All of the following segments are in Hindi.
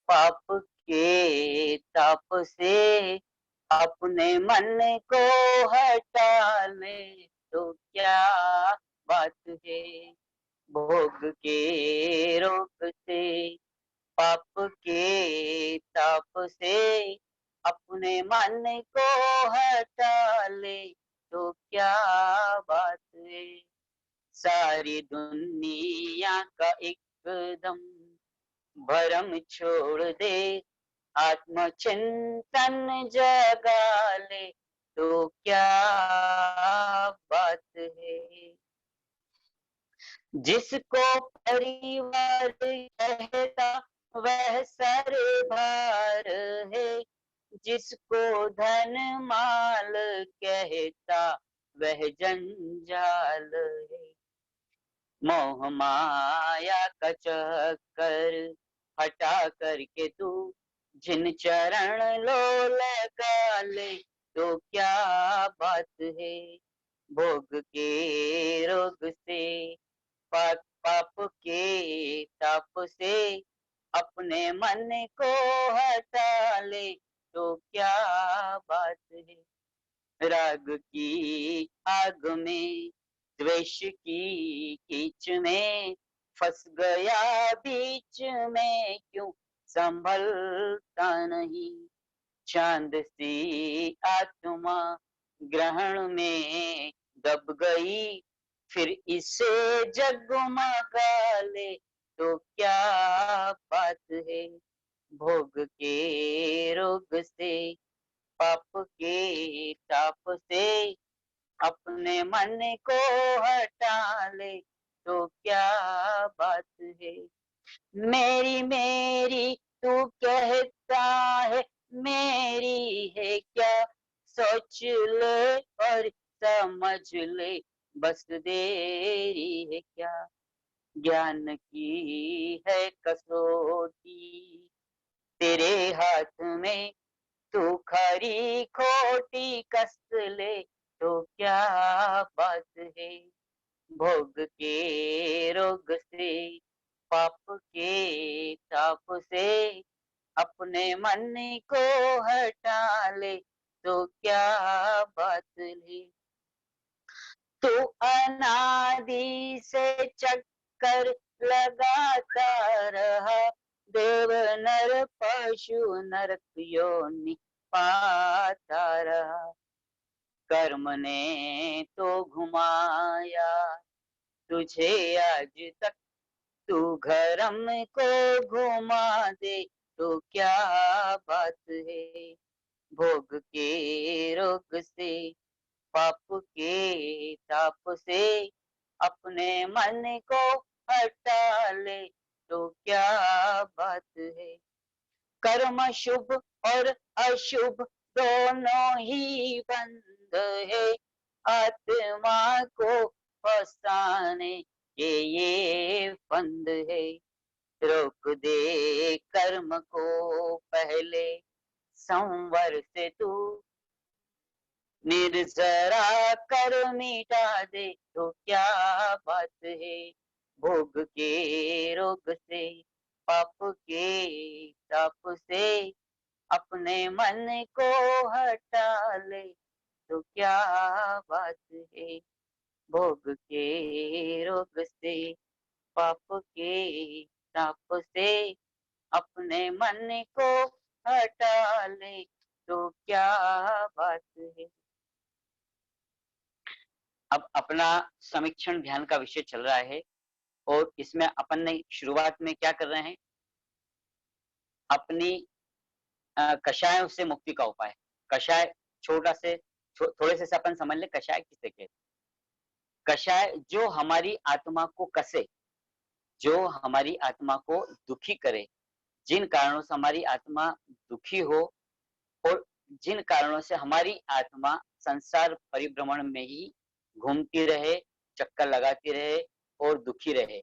पाप के ताप से अपने मन को हटा ले तो क्या बात है। भोग के रोग से पाप के ताप से अपने मन को हटा ले तो क्या बात है। सारी दुनिया का एकदम भरम छोड़ दे, आत्मचिंतन जगा ले तो क्या बात है। जिसको परिवार कहता वह सरदार है, जिसको धन माल कहता वह जंजाल है। मोह माया का चक्कर हटा करके तू जिन चरण लो लगा ले तो क्या बात है। भोग के रोग से पाप पाप के ताप से अपने मन को हटा ले तो क्या बात है। राग की आग में द्वेष की कीच में फंस गया बीच में क्यों संभलता नहीं। चांद सी आत्मा ग्रहण में दब गई, फिर इसे जगमगा ले तो क्या बात है। भोग के रोग से पाप के ताप से अपने मन को हटा ले तो क्या बात है। मेरी मेरी तू कहता है, मेरी है क्या, सोच ले और समझ ले बस देरी है क्या। ज्ञान की है कसौटी तेरे हाथ में, तू खरी खोटी कस ले तो क्या बात है। भोग के रोग से पाप के ताप से अपने मन को हटा ले तो क्या बात है। तू अनादि से चक्कर लगाता रहा, देव नर पशु नरक योनि पाता रहा। कर्म ने तो घुमाया तुझे आज तक, तू घरम को घुमा दे तो क्या बात है। भोग के रोग से पाप के ताप से अपने मन को हटा ले तो क्या बात है। कर्म शुभ और अशुभ दोनों ही बंद है, आत्मा को फसाने के ये फंद है। रोक दे कर्म को पहले संवर से तू, निर्जरा कर मिटा दे तो क्या बात है। भोग के रोग से पाप के ताप से अपने मन को हटा ले तो क्या बात है। भोग के रोग से पाप के ताप से अपने मन को हटा ले तो क्या बात है। अब अपना समीक्षण ध्यान का विषय चल रहा है और इसमें अपन ने शुरुआत में क्या कर रहे हैं, अपनी कषायों से मुक्ति का उपाय। कषाय छोटा से थोड़े से अपन समझ ले, कषाय किसे कहते। कषाय जो हमारी आत्मा को कसे, जो हमारी आत्मा को दुखी करे, जिन कारणों से हमारी आत्मा दुखी हो और जिन कारणों से हमारी आत्मा संसार परिभ्रमण में ही घूमती रहे, चक्कर लगाती रहे और दुखी रहे,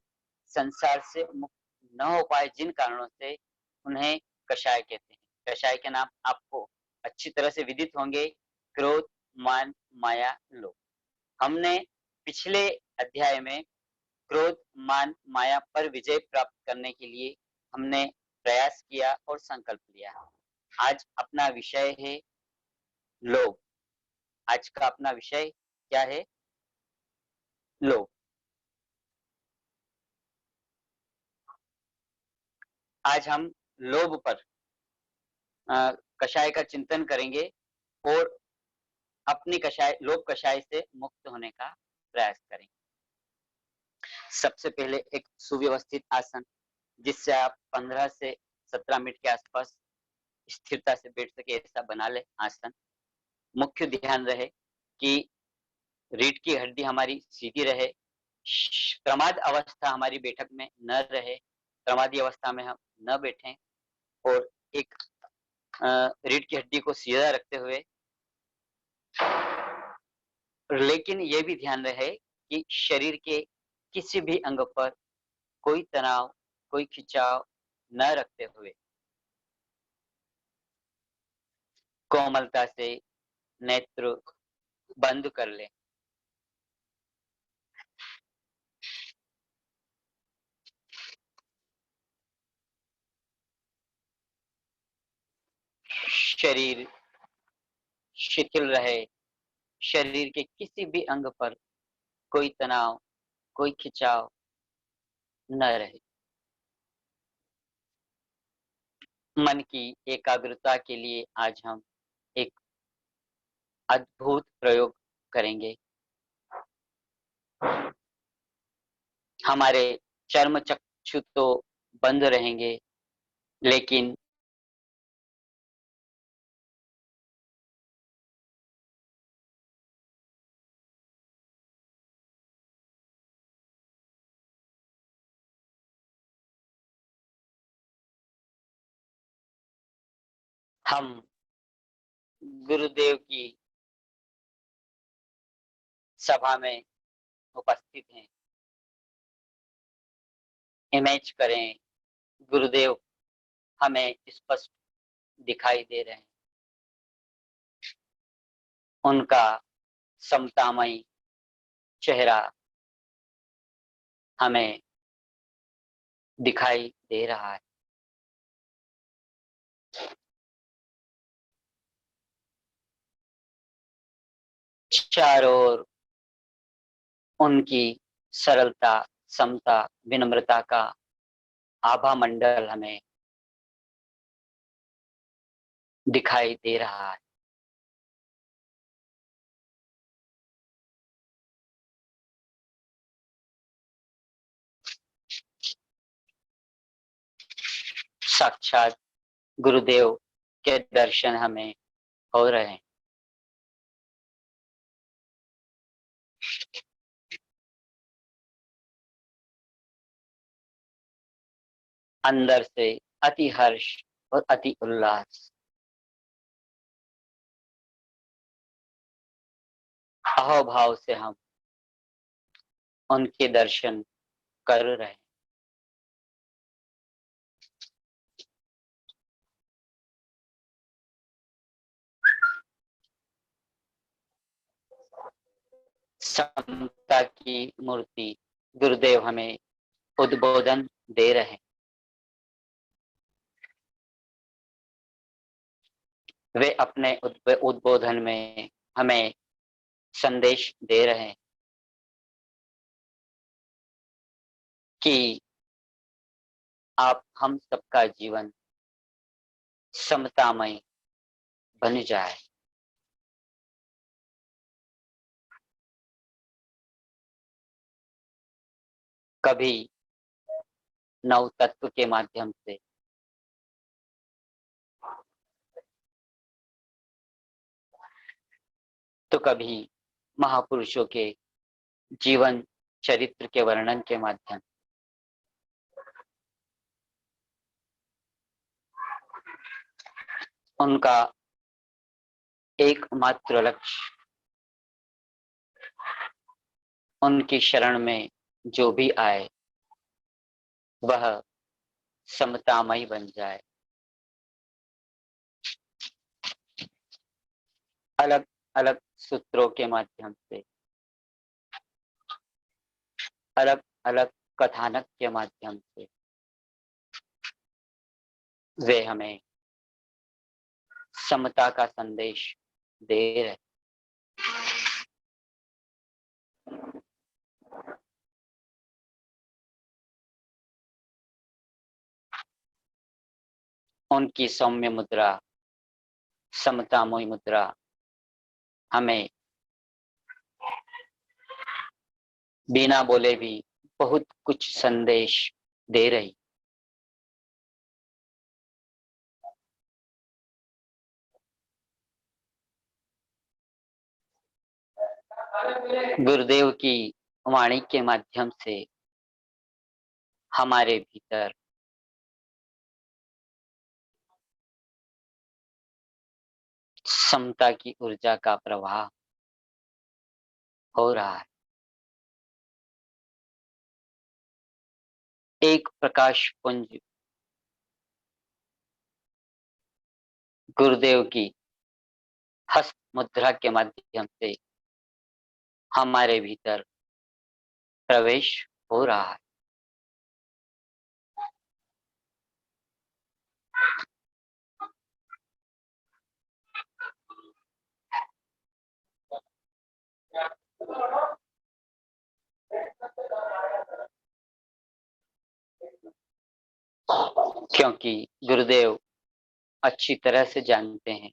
संसार से मुक्त न हो पाए, जिन कारणों से उन्हें कषाय कहते हैं। कषाय के नाम आपको अच्छी तरह से विदित होंगे, क्रोध, मान, माया, लोभ। हमने पिछले अध्याय में क्रोध, मान, माया पर विजय प्राप्त करने के लिए हमने प्रयास किया और संकल्प लिया। आज अपना विषय है लोभ। आज का अपना विषय क्या है? लोभ। आज हम लोभ पर कषाय का चिंतन करेंगे और अपनी कषाय लोभ कषाय से मुक्त होने का प्रयास करेंगे। सबसे पहले एक सुव्यवस्थित आसन, जिससे आप 15 से 17 मिनट के आसपास स्थिरता से बैठ सके, ऐसा बना ले आसन। मुख्य ध्यान रहे कि रीढ़ की हड्डी हमारी सीधी रहे, प्रमाद अवस्था हमारी बैठक में न रहे, प्रमादी अवस्था में हम न बैठें और एक रीढ़ की हड्डी को सीधा रखते हुए, लेकिन ये भी ध्यान रहे कि शरीर के किसी भी अंग पर कोई तनाव, कोई खिंचाव न रखते हुए कोमलता से नेत्र बंद कर ले। शरीर शिथिल रहे, शरीर के किसी भी अंग पर कोई तनाव, कोई खिंचाव न रहे। मन की एकाग्रता के लिए आज हम एक अद्भुत प्रयोग करेंगे। हमारे चर्म चक्षु तो बंद रहेंगे, लेकिन हम गुरुदेव की सभा में उपस्थित हैं। इमेज करें, गुरुदेव हमें स्पष्ट दिखाई दे रहे हैं। उनका समतामयी चेहरा हमें दिखाई दे रहा है। चारों ओर उनकी सरलता, समता, विनम्रता का आभा मंडल हमें दिखाई दे रहा है। साक्षात गुरुदेव के दर्शन हमें हो रहे हैं। अंदर से अति हर्ष और अति उल्लास, अहोभाव से हम उनके दर्शन कर रहे हैं। समता की मूर्ति गुरुदेव हमें उद्बोधन दे रहे हैं। वे अपने उद्बोधन में हमें संदेश दे रहे हैं कि आप हम सबका जीवन समतामय बन जाए। कभी नव तत्व के माध्यम से, तो कभी महापुरुषों के जीवन चरित्र के वर्णन के माध्यम। उनका एकमात्र लक्ष्य, उनकी शरण में जो भी आए वह समतामय बन जाए। अलग अलग सूत्रों के माध्यम से, अलग अलग कथानक के माध्यम से वे हमें समता का संदेश दे रहे। उनकी सौम्य मुद्रा, समतामयी मुद्रा हमें बिना बोले भी बहुत कुछ संदेश दे रही। गुरुदेव की वाणी के माध्यम से हमारे भीतर समता की ऊर्जा का प्रवाह हो रहा है। एक प्रकाश पुंज गुरुदेव की हस्त मुद्रा के माध्यम से हमारे भीतर प्रवेश हो रहा है। क्योंकि गुरुदेव अच्छी तरह से जानते हैं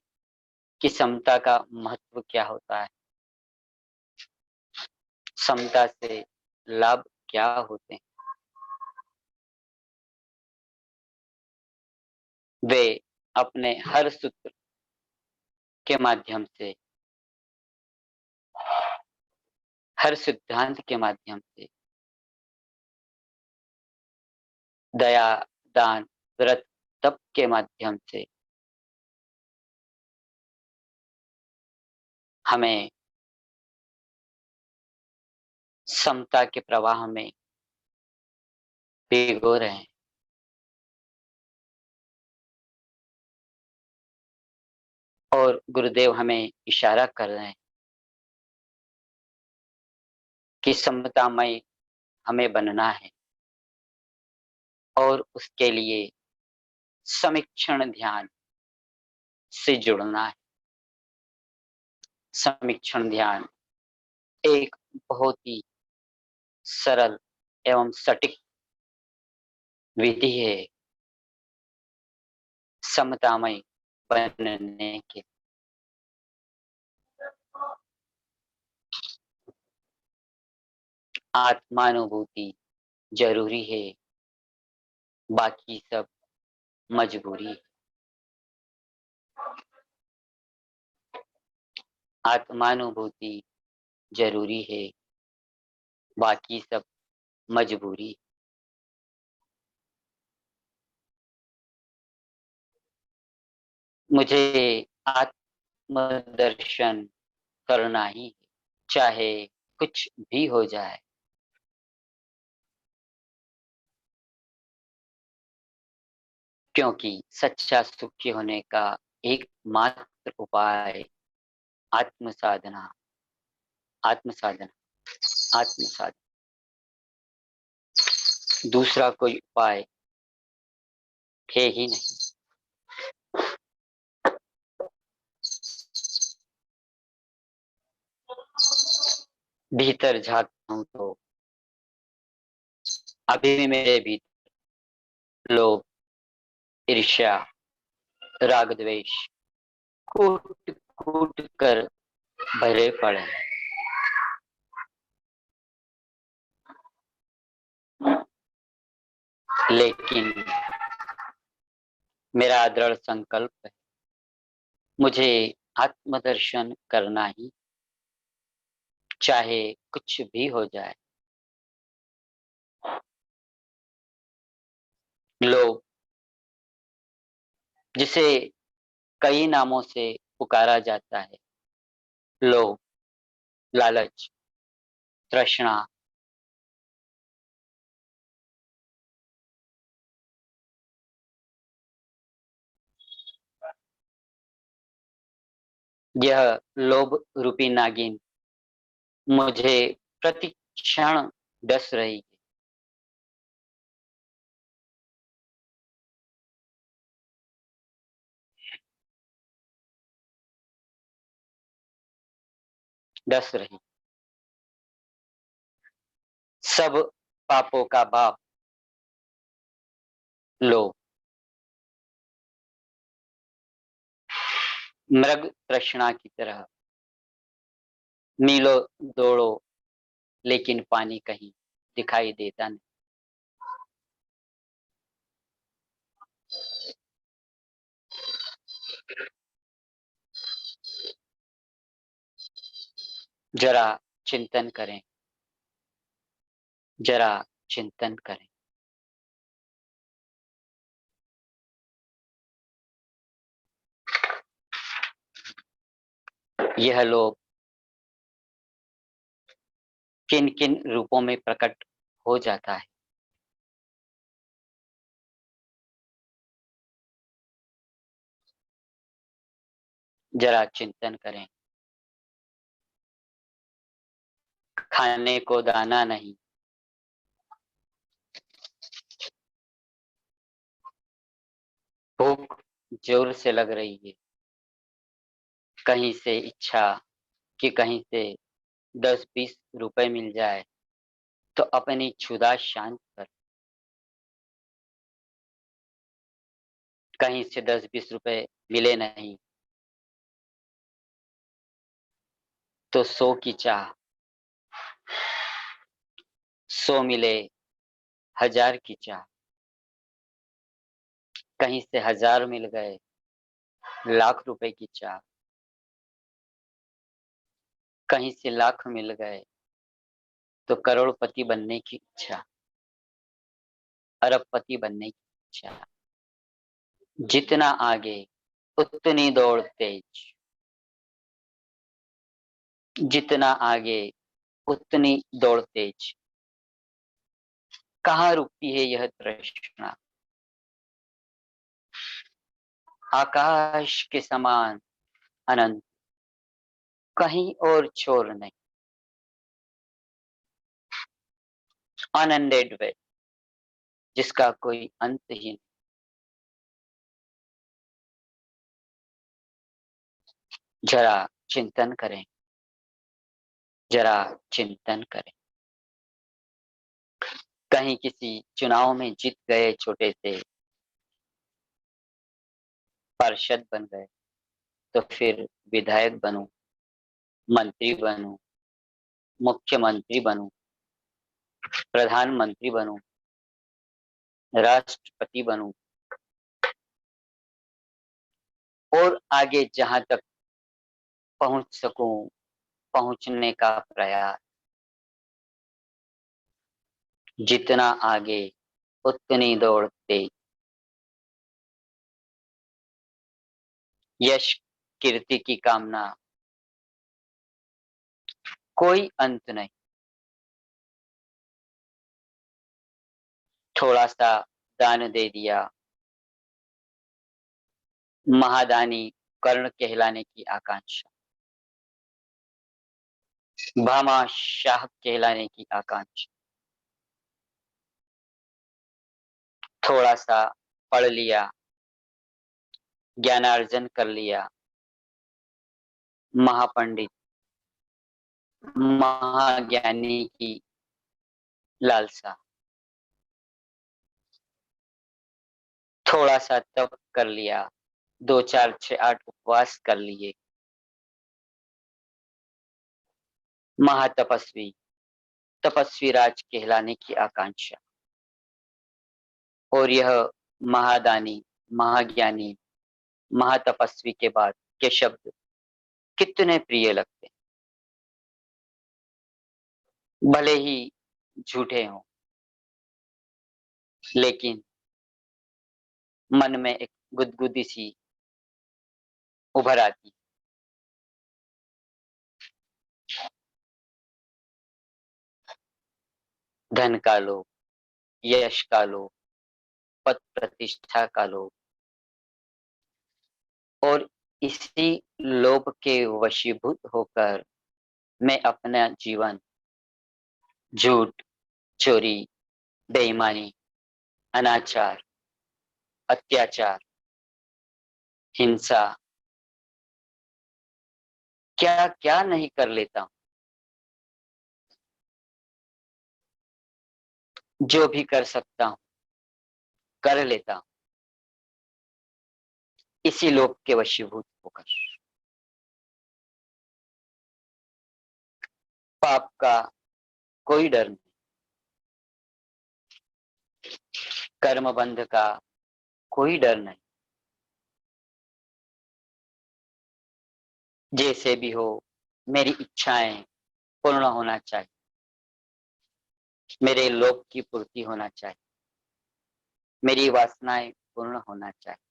कि समता का महत्व क्या होता है, समता से लाभ क्या होते हैं। वे अपने हर सूत्र के माध्यम से, हर सिद्धांत के माध्यम से दया, दान, व्रत, तप के माध्यम से हमें समता के प्रवाह में भिगो रहे हैं। और गुरुदेव हमें इशारा कर रहे हैं कि समतामय हमें बनना है और उसके लिए समीक्षण ध्यान से जुड़ना है। समीक्षण ध्यान एक बहुत ही सरल एवं सटीक विधि है समतामय बनने के। आत्मानुभूति जरूरी है, बाकी सब मजबूरी है। आत्मानुभूति जरूरी है, बाकी सब मजबूरी। मुझे आत्मदर्शन करना ही है, चाहे कुछ भी हो जाए। क्योंकि सच्चा सुखी होने का एकमात्र उपाय आत्म साधना, आत्म साधना, आत्म साधना। दूसरा कोई उपाय है ही नहीं। भीतर झांकता हूं तो अभी भी मेरे भीतर लोभ, ईर्ष्या, राग, द्वेष कूट कूट कर भरे पड़े हैं। लेकिन मेरा दृढ़ संकल्प है, मुझे आत्मदर्शन करना ही, चाहे कुछ भी हो जाए। लोग जिसे कई नामों से पुकारा जाता है, लोभ, लालच, तृष्णा, यह लोभ रूपी नागिन मुझे प्रति क्षण डस रही है। डस रही। सब पापों का बाप लोभ, मृग तृष्णा की तरह मीलों दौड़ो, लेकिन पानी कहीं दिखाई देता नहीं। जरा चिंतन करें, जरा चिंतन करें। यह लोभ किन किन रूपों में प्रकट हो जाता है? जरा चिंतन करें। खाने को दाना नहीं, भूख जोर से लग रही है, कहीं से इच्छा कि कहीं से 10-20 रुपए मिल जाए तो अपनी क्षुधा शांत कर। कहीं से 10-20 रुपए मिले नहीं तो 100 की चाह, 100 मिले 1000 की चाह, कहीं से 1000 मिल गए लाख रुपए की चाह, कहीं से लाख मिल गए तो करोड़पति बनने की इच्छा, अरबपति बनने की इच्छा। जितना आगे उतनी दौड़ तेज, जितना आगे उतनी दौड़ तेज। कहाँ रुकती है यह तृष्णा? आकाश के समान अनंत, कहीं और छोर नहीं। अनएंडेड वे, जिसका कोई अंत ही नहीं। जरा चिंतन करें, जरा चिंतन करें। कहीं किसी चुनाव में जीत गए, छोटे से पार्षद बन गए, तो फिर विधायक बनूं, मंत्री बनूं, मुख्यमंत्री बनूं, प्रधानमंत्री बनूं, राष्ट्रपति बनूं, और आगे जहां तक पहुंच सकूं पहुंचने का प्रयास। जितना आगे उतनी दौड़ तेज। यश कीर्ति की कामना, कोई अंत नहीं। थोड़ा सा दान दे दिया, महादानी कर्ण कहलाने की आकांक्षा, भामा शाह कहलाने की आकांक्षा। थोड़ा सा पढ़ लिया, ज्ञानार्जन कर लिया, महापंडित, महाज्ञानी की लालसा। थोड़ा सा तप कर लिया, 2 4 6 8 उपवास कर लिए, महातपस्वी, तपस्वी राज कहलाने की आकांक्षा। और यह महादानी, महाज्ञानी, महातपस्वी के बाद के शब्द कितने प्रिय लगते हैं। भले ही झूठे हों, लेकिन मन में एक गुदगुदी सी उभर आती। धन का लोभ, यश का लोभ, पद प्रतिष्ठा का लोभ, और इसी लोभ के वशीभूत होकर मैं अपना जीवन झूठ, चोरी, बेईमानी, अनाचार, अत्याचार, हिंसा, क्या क्या नहीं कर लेता हूं। जो भी कर सकता हूँ कर लेता हूँ, इसी लोभ के वशीभूत होकर। पाप का कोई डर नहीं, कर्म बंध का कोई डर नहीं। जैसे भी हो, मेरी इच्छाएं पूर्ण होना चाहिए, मेरे लोभ की पूर्ति होना चाहिए, मेरी वासनाएं पूर्ण होना चाहिए।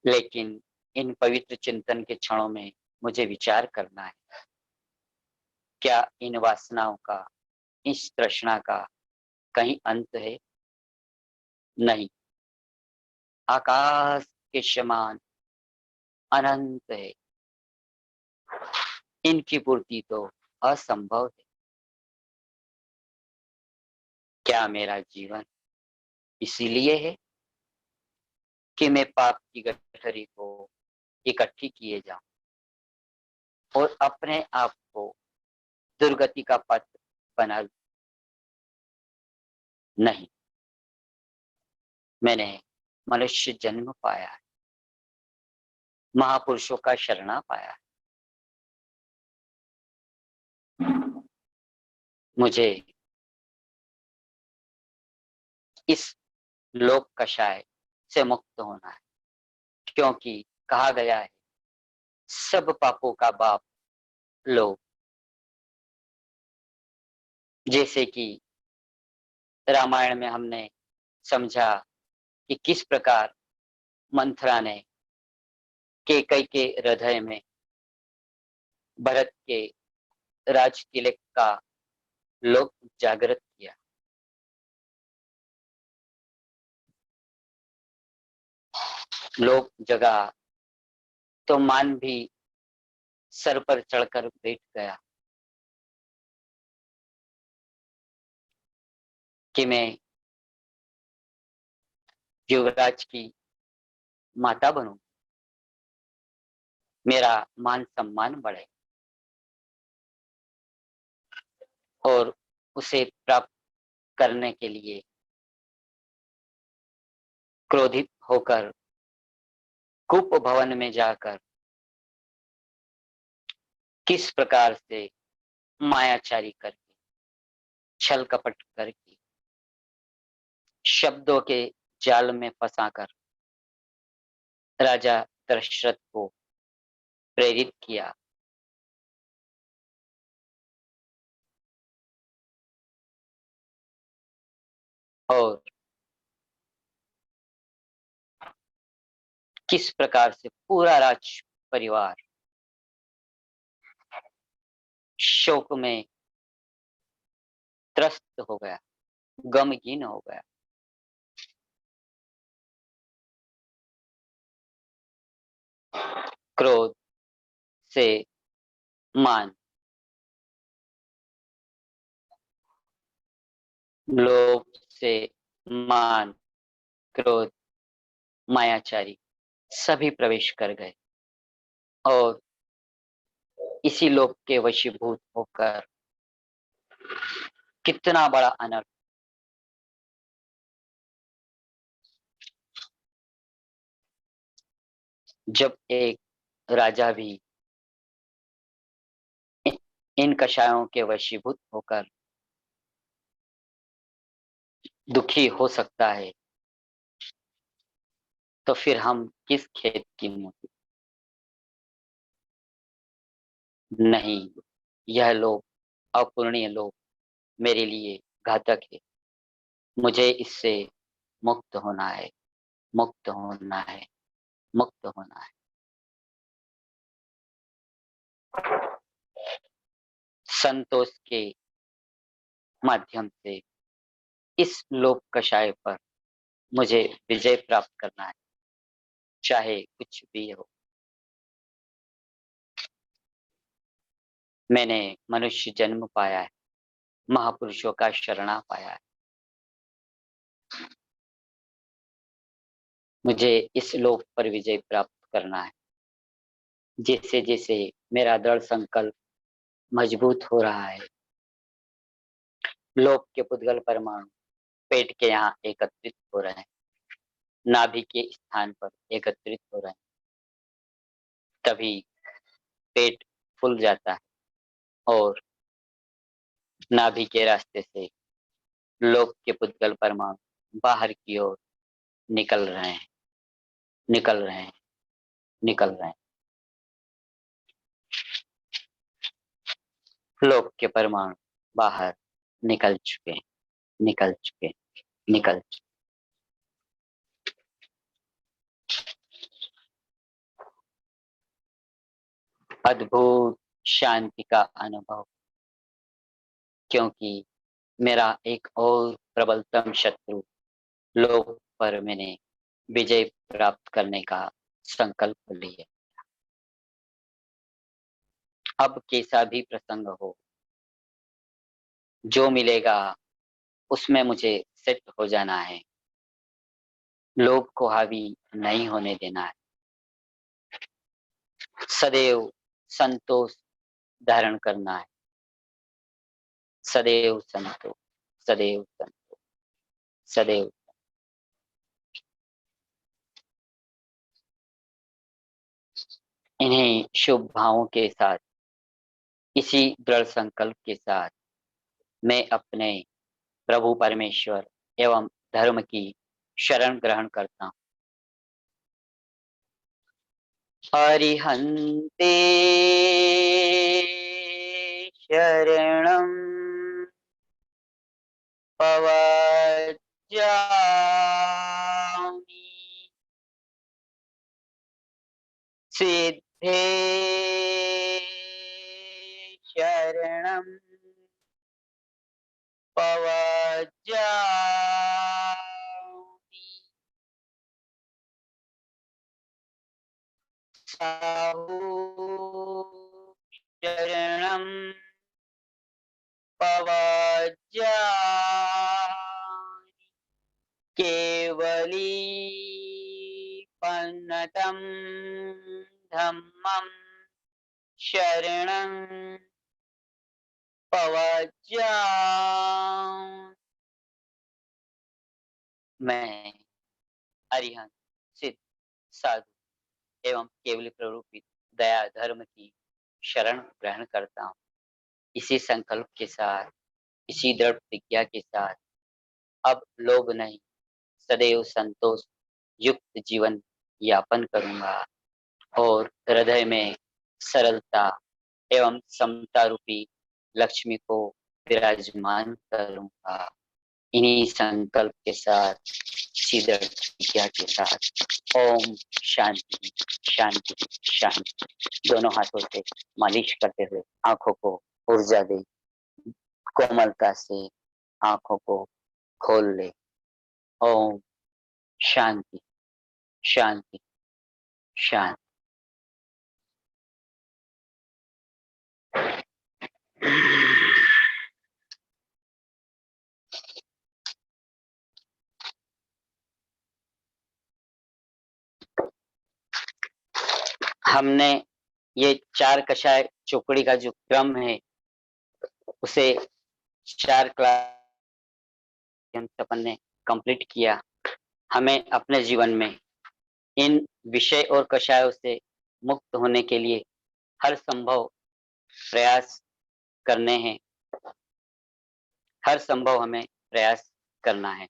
लेकिन इन पवित्र चिंतन के क्षणों में मुझे विचार करना है, क्या इन वासनाओं का, इस तृष्णा का कहीं अंत है? नहीं, आकाश के समान अनंत है। इनकी पूर्ति तो असंभव है। क्या मेरा जीवन इसीलिए है कि मैं पाप की गठरी को इकट्ठी किए जाऊं और अपने आप को दुर्गति का पथ बना लूं? नहीं, मैंने मनुष्य जन्म पाया है, महापुरुषों का शरणा पाया है। मुझे इस लोक कषाय से मुक्त होना है, क्योंकि कहा गया है सब पापों का बाप लोभ। जैसे कि रामायण में हमने समझा कि किस प्रकार मंथरा ने कैकेयी के हृदय में भरत के राज तिलक का लोभ जागृत किया। लोभ जगा तो मान भी सर पर चढ़कर बैठ गया कि मैं युवराज की माता बनूं, मेरा मान सम्मान बढ़े। और उसे प्राप्त करने के लिए क्रोधित होकर कूप भवन में जाकर किस प्रकार से मायाचारी करके, छल कपट करके, शब्दों के जाल में फंसाकर राजा दशरथ को प्रेरित किया। और किस प्रकार से पूरा राज परिवार शोक में त्रस्त हो गया, गमगीन हो गया। क्रोध से मान, लोभ से मान, क्रोध, मायाचारी सभी प्रवेश कर गए और इसी लोभ के वशीभूत होकर कितना बड़ा अनर्थ। जब एक राजा भी इन कषायों के वशीभूत होकर दुखी हो सकता है, तो फिर हम किस खेत की मोती? नहीं, यह लोभ, अपूर्णीय लोभ मेरे लिए घातक है। मुझे इससे मुक्त होना है, मुक्त होना है, मुक्त होना है। संतोष के माध्यम से इस लोभ कषाय पर मुझे विजय प्राप्त करना है, चाहे कुछ भी हो। मैंने मनुष्य जन्म पाया है, महापुरुषों का शरणा पाया है। मुझे इस लोभ पर विजय प्राप्त करना है। जैसे जैसे मेरा दृढ़ संकल्प मजबूत हो रहा है, लोक के पुद्गल परमाणु पेट के यहाँ एकत्रित हो रहे हैं, नाभि के स्थान पर एकत्रित हो रहे हैं, तभी पेट फूल जाता है और नाभि के रास्ते से लोक के पुद्गल परमाणु बाहर की ओर निकल रहे हैं, निकल रहे हैं, निकल रहे हैं। लोक के परमाणु बाहर निकल चुके, निकल चुके, निकल चुके। अद्भुत शांति का अनुभव, क्योंकि मेरा एक और प्रबलतम शत्रु लोक पर मैंने विजय प्राप्त करने का संकल्प लिया। अब कैसा भी प्रसंग हो, जो मिलेगा उसमें मुझे सेट हो जाना है, लोभ को हावी नहीं होने देना है, सदैव संतोष धारण करना है, सदैव संतोष, सदैव संतोष, सदैव। इन्हीं शुभ भावों के साथ, इसी दृढ़ संकल्प के साथ मैं अपने प्रभु परमेश्वर एवं धर्म की शरण ग्रहण करता हूँ। अरिहन्ते शरणं पवज्जामि, सिद्धे शरणं पवज्जामि, साहु शरणं पवज्जामि, केवली पन्नतं धम्मं शरणं पवज्जामि। मैं अरिहंत, सिद्ध, साधु एवं केवल प्ररूपित दया धर्म की शरण ग्रहण करता हूँ। इसी संकल्प के साथ, इसी दृढ़ प्रतिज्ञा के साथ अब लोभ नहीं, सदैव संतोष युक्त जीवन यापन करूंगा और हृदय में सरलता एवं समता रूपी लक्ष्मी को विराजमान करूंगा। इन्हीं संकल्प के साथ, इसी दृढ़ प्रतिज्ञा के साथ ओम शांति शांति शांति। दोनों हाथों से मालिश करते हुए आंखों को ऊर्जा दे, कोमलता से आंखों को खोल ले। ओम शांति शांति शांति। हमने ये चार कषाय चौकड़ी का जो क्रम है, उसे 4 क्लास अपन ने कंप्लीट किया। हमें अपने जीवन में इन विषय और कषायों से मुक्त होने के लिए हर संभव प्रयास करने हैं, हर संभव हमें प्रयास करना है।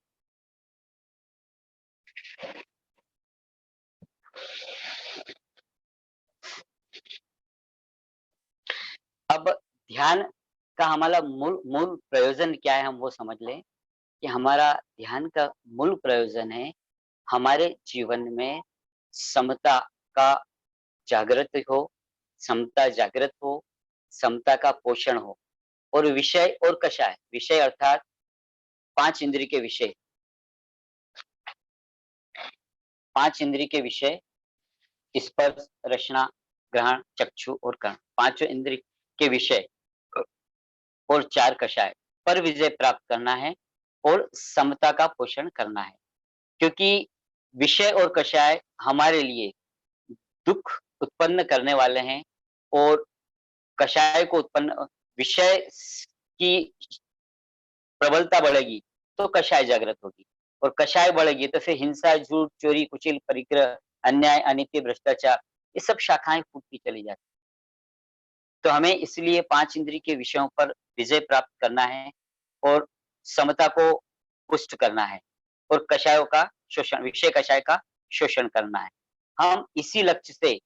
अब ध्यान का हमारा मूल मूल प्रयोजन क्या है, हम वो समझ लें कि हमारा ध्यान का मूल प्रयोजन है हमारे जीवन में समता का जागृत हो, समता जागृत हो, समता का पोषण हो। और विषय और कषाय, विषय अर्थात 5 इंद्रिय के विषय, 5 इंद्रिय के विषय स्पर्श, रसना, ग्रहण, चक्षु और कर्ण, 5 इंद्रिय के विषय और 4 कषाय पर विजय प्राप्त करना है और समता का पोषण करना है। क्योंकि विषय और कषाय हमारे लिए दुख उत्पन्न करने वाले हैं और कषाय को उत्पन्न, विषय की प्रबलता बढ़ेगी तो कषाय जागृत होगी, और कषाय बढ़ेगी तो फिर हिंसा, झूठ, चोरी, कुचिल, परिग्रह, अन्याय, अनीति, भ्रष्टाचार, ये सब शाखाएं फूटती चली जाती। तो हमें इसलिए 5 इंद्रिय के विषयों पर विजय प्राप्त करना है और समता को पुष्ट करना है और कषायों का शोषण, विषय कषाय का शोषण करना है। हम इसी लक्ष्य से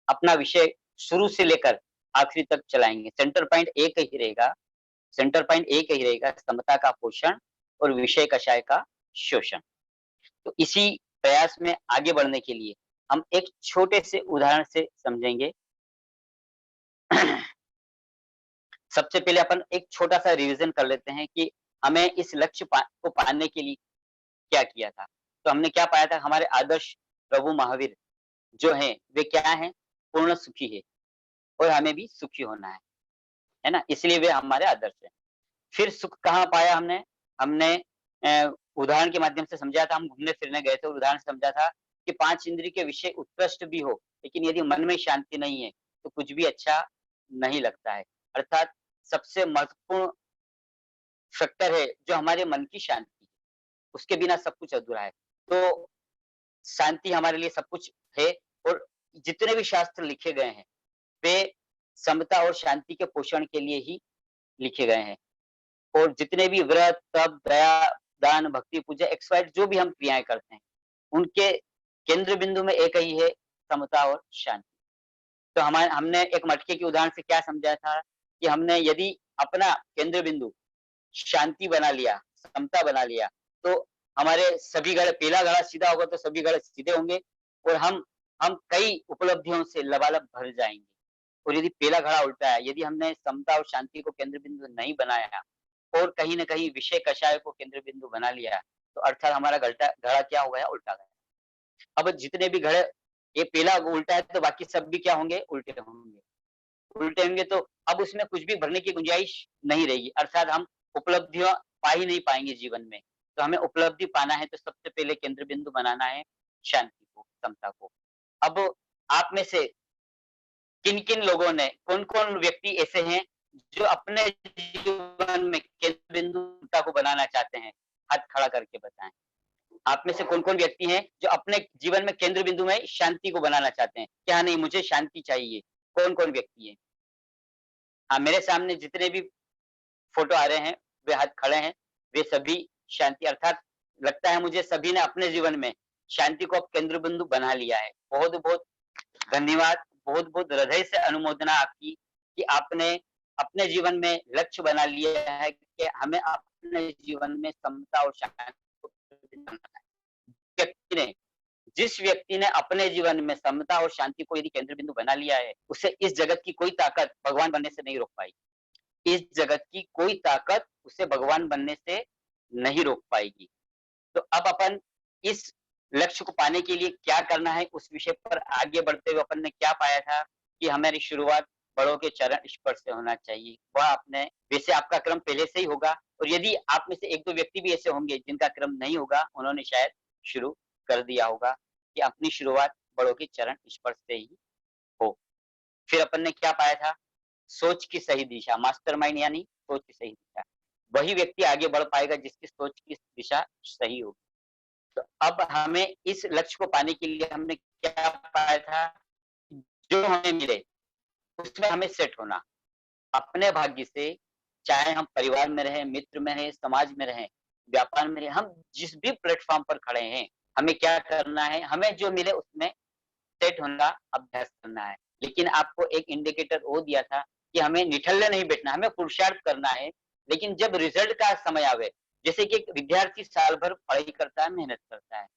अपना विषय शुरू से लेकर आखिरी तक चलाएँगे। सेंटर पॉइंट एक ही रहेगा, समता का पोषण और विषय कषाय का शोषण। तो इसी प्रयास में आगे बढ़ने के लिए हम एक छोटे से उदाहरण से समझेंगे। सबसे पहले अपन एक छोटा-सा रिवीजन कर लेते हैं कि हमें इस लक्ष्य को पाने के लिए क्या किया था। तो हमने क्या पाया था, हमारे आदर्श प्रभु महावीर जो हैं, वे क्या हैं? पूर्ण सुखी है और हमें भी सुखी होना है ना? इसलिए वे हमारे आदर्श हैं। फिर सुख कहाँ पाया हमने? हमने उदाहरण के माध्यम से समझा था, हम घूमने-फिरने गए थे और उदाहरण से समझा था कि 5 इंद्रिय के विषय उत्कृष्ट भी हो, लेकिन यदि मन में शांति नहीं है, तो कुछ भी अच्छा नहीं लगता है। अर्थात सबसे महत्वपूर्ण फैक्टर है जो हमारे मन की शांति, उसके बिना सब कुछ अधूरा है। तो शांति हमारे लिए सब कुछ है, और जितने भी शास्त्र लिखे गए हैं, वे समता और शांति के पोषण के लिए ही लिखे गए हैं। और जितने भी व्रत, तप, दया, दान, भक्ति, पूजा, एक्स वाई जो भी हम क्रियाएँ करते हैं, उनके केंद्र बिंदु में एक ही है, समता और शांति। तो हमने एक मटके के उदाहरण से क्या समझा था कि हमने यदि अपना केंद्र बिंदु शांति बना लिया, समता बना लिया, तो हमारे सभी घड़े, पहला घड़ा सीधा होगा तो सभी घड़े सीधे होंगे और हम कई उपलब्धियों से लबालब भर जाएँगे। और यदि पहला घड़ा उल्टा है, यदि हमने समता और शांति को केंद्र बिंदु नहीं बनाया और कहीं न कहीं विषय कषाय को केंद्र बिंदु बना लिया, तो अर्थात हमारा घड़ा क्या हो गया? उल्टा गया। अब जितने भी घड़े, ये पहला उल्टा है तो बाकी सब भी क्या होंगे? उल्टे होंगे। उल्टे होंगे तो अब उसमें कुछ भी भरने की गुंजाइश नहीं रहेगी, अर्थात हम उपलब्धियाँ पा ही नहीं पाएँगे जीवन में। तो हमें उपलब्धि पाना है तो सबसे पहले केंद्र बिंदु बनाना है शांति को, समता को। अब आप में से किन-किन लोगों ने, कौन-कौन व्यक्ति ऐसे हैं जो अपने जीवन में केंद्र बिंदुता को बनाना चाहते हैं? हाथ खड़ा करके बताएँ। आप में से कौन-कौन व्यक्ति हैं जो अपने जीवन में केंद्र बिंदु में शांति को बनाना चाहते हैं? क्या नहीं, मुझे शांति चाहिए। कौन-कौन व्यक्ति हैं? हाँ, मेरे सामने जितने भी फ़ोटो आ रहे हैं, वे हाथ खड़े हैं, वे सभी शांति, अर्थात लगता है मुझे सभी ने अपने जीवन में शांति को अब केंद्र बिंदु बना लिया है। बहुत-बहुत धन्यवाद, बहुत-बहुत हृदय से अनुमोदना आपकी कि आपने अपने जीवन में लक्ष्य बना लिया है कि हमें अपने जीवन में समता और शांति को बनाना है। व्यक्ति ने जिस व्यक्ति ने अपने जीवन में समता और शांति को यदि केंद्र बिंदु बना लिया है, उसे इस जगत की कोई ताकत भगवान बनने से नहीं रोक पाएगी। इस जगत की कोई ताकत उसे भगवान बनने से नहीं रोक पाएगी। तो अब अपन इस लक्ष्य को पाने के लिए क्या करना है, उस विषय पर आगे बढ़ते हुए अपन ने क्या पाया था कि हमारी शुरुआत बड़ों के चरण स्पर्श से होना चाहिए। वह आपने, वैसे आपका क्रम पहले से ही होगा, और यदि आप में से 1-2 व्यक्ति भी ऐसे होंगे जिनका क्रम नहीं होगा, उन्होंने शायद शुरू कर दिया होगा कि अपनी शुरुआत बड़ों के चरण स्पर्श से ही हो। फिर अपन ने क्या पाया था? सोच की सही दिशा, मास्टरमाइंड यानी सोच की सही दिशा। वही व्यक्ति आगे बढ़ पाएगा जिसकी सोच की दिशा सही होगी। तो अब हमें इस लक्ष्य को पाने के लिए हमने क्या पाया था? जो हमें मिले, उसमें हमें सेट होना। अपने भाग्य से, चाहे हम परिवार में रहें, मित्र में रहें, समाज में रहें, व्यापार में रहें, हम जिस भी प्लेटफ़ॉर्म पर खड़े हैं, हमें क्या करना है? हमें जो मिले उसमें सेट होने का अभ्यास करना है। लेकिन आपको एक इंडिकेटर वो दिया था कि हमें निठल्ले नहीं बैठना, हमें पुरुषार्थ करना है, लेकिन जब रिज़ल्ट का समय आवे, जैसे कि एक विद्यार्थी साल भर पढ़ाई करता है, मेहनत करता है।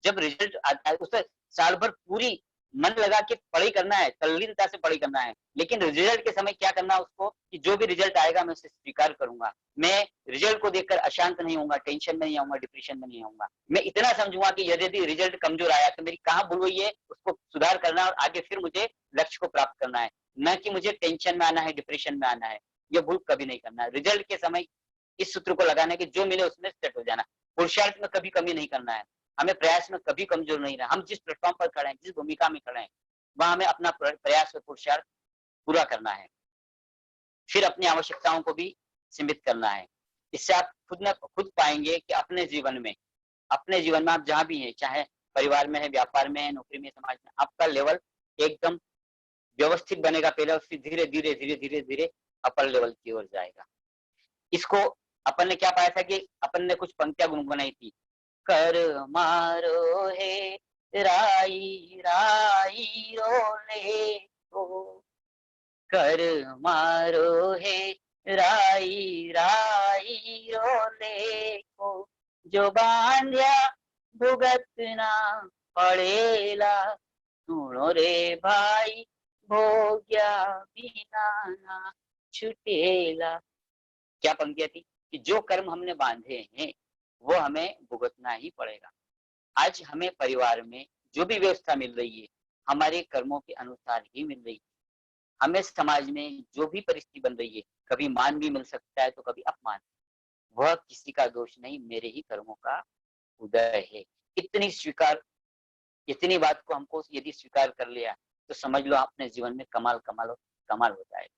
जब रिज़ल्ट आता है, उसे साल भर पूरी मन लगा के पढ़ाई करना है, तल्लीनता से पढ़ाई करना है, लेकिन रिज़ल्ट के समय क्या करना है उसको कि जो भी रिज़ल्ट आएगा मैं उसे स्वीकार करूँगा। मैं रिज़ल्ट को देखकर अशांत नहीं होऊँगा, टेंशन में नहीं आऊँगा, डिप्रेशन में नहीं आऊँगा। मैं इतना समझूँगा कि यदि रिज़ल्ट कमज़ोर आया तो मेरी कहाँ भूल हुई है, उसको सुधार करना है और आगे फिर मुझे लक्ष्य को प्राप्त करना है। ना कि मुझे टेंशन में आना है, डिप्रेशन में आना है। ये भूल कभी नहीं करना है। रिज़ल्ट के समय इस सूत्र को लगाना है कि जो मिले उसमें सेट हो जाना। पुरुषार्थ में कभी कमी नहीं करना है। हमें प्रयास में कभी कमज़ोर नहीं रहना। हम जिस प्लेटफ़ॉर्म पर खड़े हैं, जिस भूमिका में खड़े हैं, वहाँ हमें अपना प्रयास और पुरुषार्थ पूरा करना है। फिर अपनी आवश्यकताओं को भी सीमित करना है। इससे आप खुद पाएँगे कि अपने जीवन में आप जहाँ भी हैं, चाहे परिवार में है, व्यापार में है, नौकरी में, समाज में, आपका लेवल एकदम व्यवस्थित बनेगा पहले और फिर धीरे-धीरे, धीरे-धीरे अपर लेवल की ओर जाएगा। इसको अपन ने क्या पाया था कि अपन ने कुछ पंक्तियाँ गुनगुनाई थी। कर मारो हे राई राई रोले को, कर मारो हे राई राई रोले को, जो बांध्या भुगतना पड़ेला, सुनो रे भाई भोग्या बिना ना छुटेला। क्या पंक्तियाँ थी कि जो कर्म हमने बांधे हैं वो हमें भुगतना ही पड़ेगा। आज हमें परिवार में जो भी व्यवस्था मिल रही है, हमारे कर्मों के अनुसार ही मिल रही है। हमें समाज में जो भी परिस्थिति बन रही है, कभी मान भी मिल सकता है तो कभी अपमान। वह किसी का दोष नहीं, मेरे ही कर्मों का उदय है। इतनी स्वीकार इतनी बात को हमको यदि स्वीकार कर लिया, तो समझ लो अपने जीवन में कमाल हो जाएगा।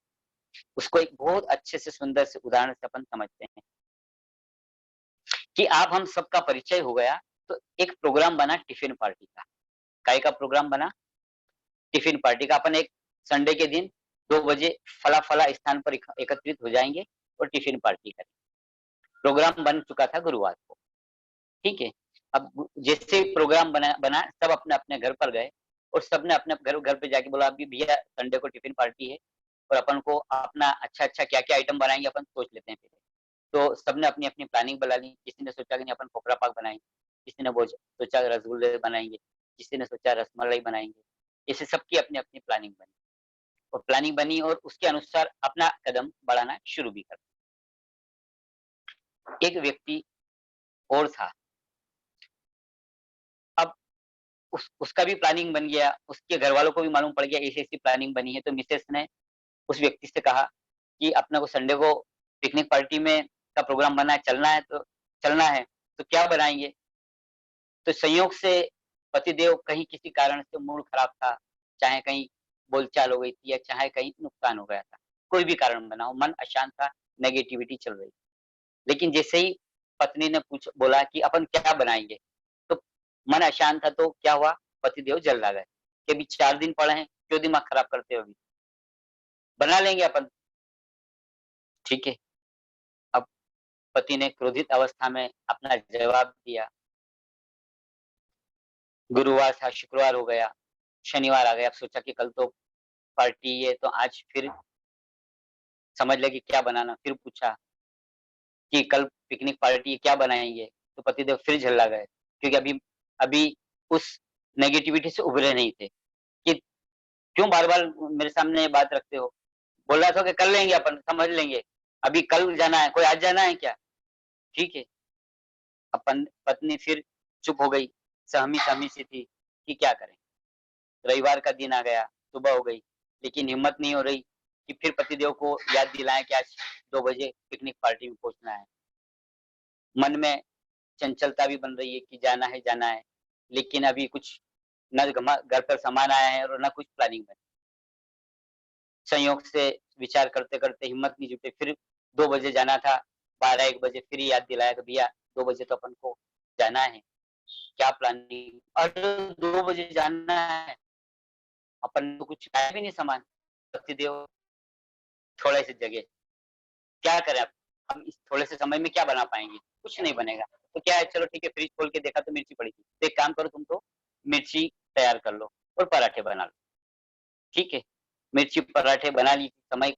उसको एक बहुत अच्छे से सुंदर से उदाहरण से अपन समझते हैं कि आप हम सबका परिचय हो गया, तो एक प्रोग्राम बना टिफ़िन पार्टी का। काहे का प्रोग्राम बना? टिफ़िन पार्टी का। अपन एक संडे के दिन 2 बजे फला-फला स्थान पर एकत्रित हो जाएँगे और टिफ़िन पार्टी करेंगे। प्रोग्राम बन चुका था गुरुवार को, ठीक है? अब जैसे ही प्रोग्राम बना बना सब अपने-अपने घर पर गए और सबने अपने घर पे जाके बोला अभी भैया संडे को टिफ़िन पार्टी है और अपन को अपना अच्छा-अच्छा क्या-क्या आइटम बनाएँगे अपन सोच लेते हैं पहले। तो सबने अपनी-अपनी प्लानिंग बना ली। किसी ने सोचा कि नहीं अपन खोपरा पाक बनाएँगे, किसी ने सोचा रसगुल्ले बनाएँगे, किसी ने सोचा रसमलाई बनाएँगे। ऐसे सबकी अपनी-अपनी प्लानिंग बनी और प्लानिंग बनी और उसके अनुसार अपना कदम बढ़ाना शुरू भी कर एक व्यक्ति और था, अब उसका भी प्लानिंग बन गया, उसके घरवालों को भी मालूम पड़ गया ऐसी-ऐसी प्लानिंग बनी है, तो मिसेज़ ने उस व्यक्ति से कहा कि अपने को संडे को पिकनिक पार्टी में का प्रोग्राम बना है, चलना है, तो क्या बनाएँगे? तो संयोग से पतिदेव कहीं किसी कारण से मूड खराब था, चाहे कहीं बोलचाल हो गई थी या चाहे कहीं नुकसान हो गया था। कोई भी कारण बना हो, मन अशांत था, नेगेटिविटी चल रही। लेकिन जैसे ही पत्नी ने बोला कि अपन क्या बनाएँगे? तो मन अशांत था तो क्या हुआ? पतिदेव जल्द आ गए, कि अभी 4 दिन पड़े हैं, क्यों दिमाग खराब करते हो अभी? बना लेंगे अपन, ठीक है। अब पति ने क्रोधित अवस्था में अपना जवाब दिया। गुरुवार था, शुक्रवार हो गया, शनिवार आ गया, अब सोचा कि कल तो पार्टी है तो आज फिर समझ लगी क्या बनाना, फिर पूछा कि कल पिकनिक पार्टी है क्या बनाएँगे? तो पतिदेव फिर झल्ला गए, क्योंकि अभी अभी उस नेगेटिविटी से उभरे नहीं थे, कि क्यों बार-बार मेरे सामने ये बात रखते हो? बोल रहा था कि कर लेंगे अपन, समझ लेंगे, अभी कल जाना है, कोई आज जाना है क्या? ठीक है, अपन पत्नी फिर चुप हो गई, सहमी-सहमी सी थी कि क्या करें? रविवार का दिन आ गया, सुबह हो गई, लेकिन हिम्मत नहीं हो रही कि फिर पतिदेव को याद दिलाएँ कि आज 2 बजे पिकनिक पार्टी में पहुँचना है। मन में चंचलता भी बन रही है कि जाना है, लेकिन अभी कुछ ना घर पर सामान आया है और ना कुछ प्लानिंग बनी। संयोग से विचार करते-करते हिम्मत नहीं जुटी, फिर 2 बजे जाना था, 12-1 बजे फिर याद दिलाया कि भैया 2 बजे तो अपन को जाना है, क्या प्लानिंग? अरे 2 बजे जाना है, अपन तो कुछ लाया भी नहीं सामान। पतिदेव थोड़े से जगे, क्या करें अब? हम इस थोड़े से समय में क्या बना पाएँगे? कुछ नहीं बनेगा। तो क्या है चलो ठीक है फ्रिज खोल के देखा तो मिर्ची पड़ी थी। तो एक काम करो तुम तो मिर्ची तैयार कर लो और पराठे बना लो, ठीक है? मिर्ची पराठे बना ली, समय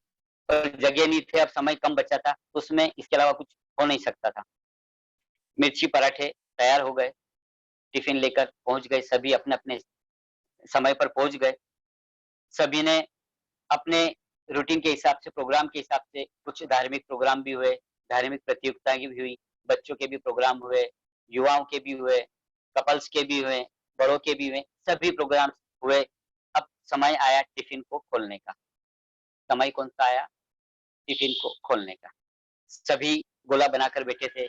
पर जगह नहीं थे, अब समय कम बचा था, उसमें इसके अलावा कुछ हो नहीं सकता था। मिर्ची पराठे तैयार हो गए, टिफ़िन लेकर पहुँच गए सभी अपने-अपने समय पर पहुँच गए। सभी ने अपने रूटीन के हिसाब से, प्रोग्राम के हिसाब से कुछ धार्मिक प्रोग्राम भी हुए, धार्मिक प्रतियोगिताएँ भी हुई, बच्चों के भी प्रोग्राम हुए, युवाओं के भी हुए, कपल्स के भी हुए, बड़ों के भी हुए, सभी प्रोग्राम्स हुए। अब समय आया टिफ़िन को खोलने का। समय कौन-सा आया? टिफ़िन को खोलने का। सभी गोला बनाकर बैठे थे।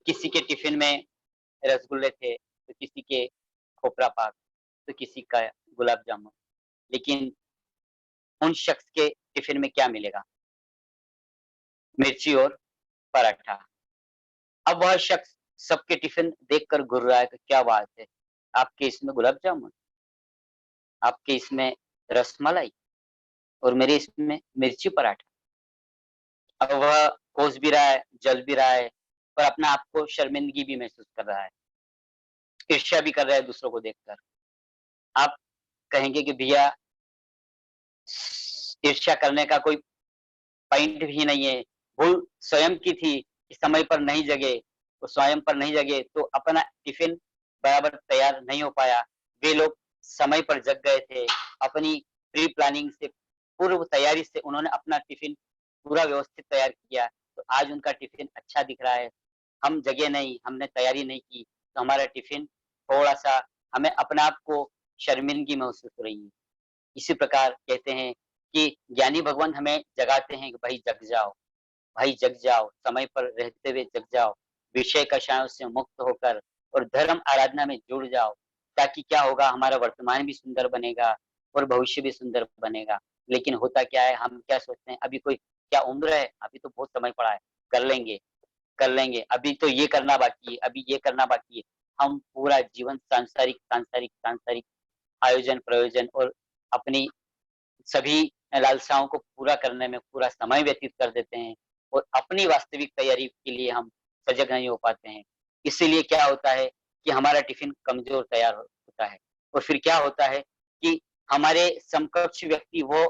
किसी के टिफ़िन में रसगुल्ले थे, तो किसी के खोपरा पाक, तो किसी का गुलाब जामुन। लेकिन उन शख्स के टिफ़िन में क्या मिलेगा? मिर्ची और पराठा। अब वह शख्स सबके टिफ़िन देखकर घूर रहा है कि क्या बात है, आपके इसमें गुलाब जामुन, आपके इसमें रसमलाई और मेरे इसमें मिर्ची पराठा। अब वह कोस भी रहा है, जल भी रहा है, पर अपना आप को शर्मिंदगी भी महसूस कर रहा है, ईर्ष्या भी कर रहा है दूसरों को देखकर। आप कहेंगे कि भैया ईर्ष्या करने का कोई पॉइंट भी नहीं है, भूल स्वयं की थी कि समय पर नहीं जगे, वो स्वयं पर नहीं जगे तो अपना टिफ़िन बराबर तैयार नहीं हो पाया। वे लोग समय पर जग गए थे, अपनी प्री प्लानिंग से, पूर्व तैयारी से उन्होंने अपना टिफ़िन पूरा व्यवस्थित तैयार किया, तो आज उनका टिफ़िन अच्छा दिख रहा है। हम जगे नहीं, हमने तैयारी नहीं की, तो हमारा टिफ़िन थोड़ा-सा हमें अपने आप को शर्मिंदगी महसूस हो रही है। इसी प्रकार कहते हैं कि ज्ञानी भगवान हमें जगाते हैं कि भाई जग जाओ, समय पर रहते हुए जग जाओ, विषय कषायों से मुक्त होकर और धर्म आराधना में जुड़ जाओ, ताकि क्या होगा हमारा वर्तमान भी सुंदर बनेगा और भविष्य भी सुंदर बनेगा। लेकिन होता क्या है, हम क्या सोचते हैं अभी कोई क्या उम्र है, अभी तो बहुत समय पड़ा है, कर लेंगे, कर लेंगे, अभी तो ये करना बाकी है, अभी ये करना बाकी है। हम पूरा जीवन सांसारिक, सांसारिक, सांसारिक आयोजन, प्रयोजन और अपनी सभी लालसाओं को पूरा करने में पूरा समय व्यतीत कर देते हैं और अपनी वास्तविक तैयारी के लिए हम सजग नहीं हो पाते हैं। इसीलिए क्या होता है कि हमारा टिफ़िन कमज़ोर तैयार होता है और फिर क्या होता है कि हमारे समकक्ष व्यक्ति वो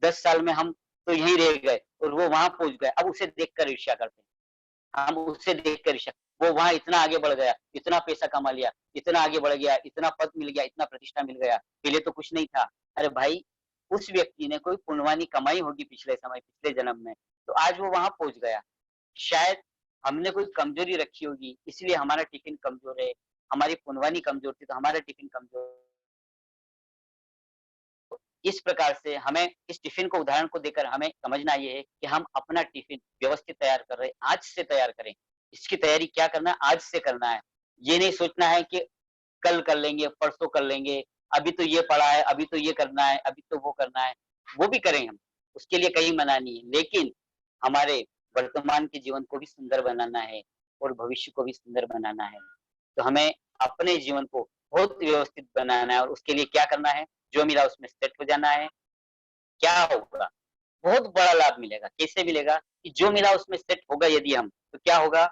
10 साल में हम तो यहीं रह गए और वो वहाँ पहुँच गए, अब उसे देखकर ईर्ष्या करते हैं। हम उसे देखकर ईर्ष्या, वो वहाँ इतना आगे बढ़ गया, इतना पैसा कमा लिया, इतना आगे बढ़ गया, इतना पद मिल गया, इतना प्रतिष्ठा मिल गया, पहले तो कुछ नहीं था। अरे भाई, उस व्यक्ति ने कोई पुण्यवानी कमाई होगी पिछले समय, पिछले जन्म में, तो आज वो वहाँ पहुँच गया। शायद हमने कोई कमजोरी रखी होगी, इसलिए हमारा टिफ़िन कमज़ोर है, हमारी पुण्यवानी कमज़ोर थी, तो हमारा टिफ़िन कमज़ोर। इस प्रकार से हमें इस टिफ़िन को उदाहरण को देकर हमें समझना ये है कि हम अपना टिफ़िन व्यवस्थित तैयार कर रहे हैं, आज से तैयार करें। इसकी तैयारी क्या करना है, आज से करना है। ये नहीं सोचना है कि कल कर लेंगे, परसों कर लेंगे, अभी तो ये पड़ा है, अभी तो ये करना है, अभी तो वो करना है। वो भी करें हम, उसके लिए कहीं मना नहीं है, लेकिन हमारे वर्तमान के जीवन को भी सुंदर बनाना है और भविष्य को भी सुंदर बनाना है। तो हमें अपने जीवन को बहुत व्यवस्थित बनाना है और उसके लिए क्या करना है, जो मिला उसमें सेट हो जाना है। क्या होगा? बहुत बड़ा लाभ मिलेगा। कैसे मिलेगा? कि जो मिला उसमें सेट होगा यदि हम, तो क्या होगा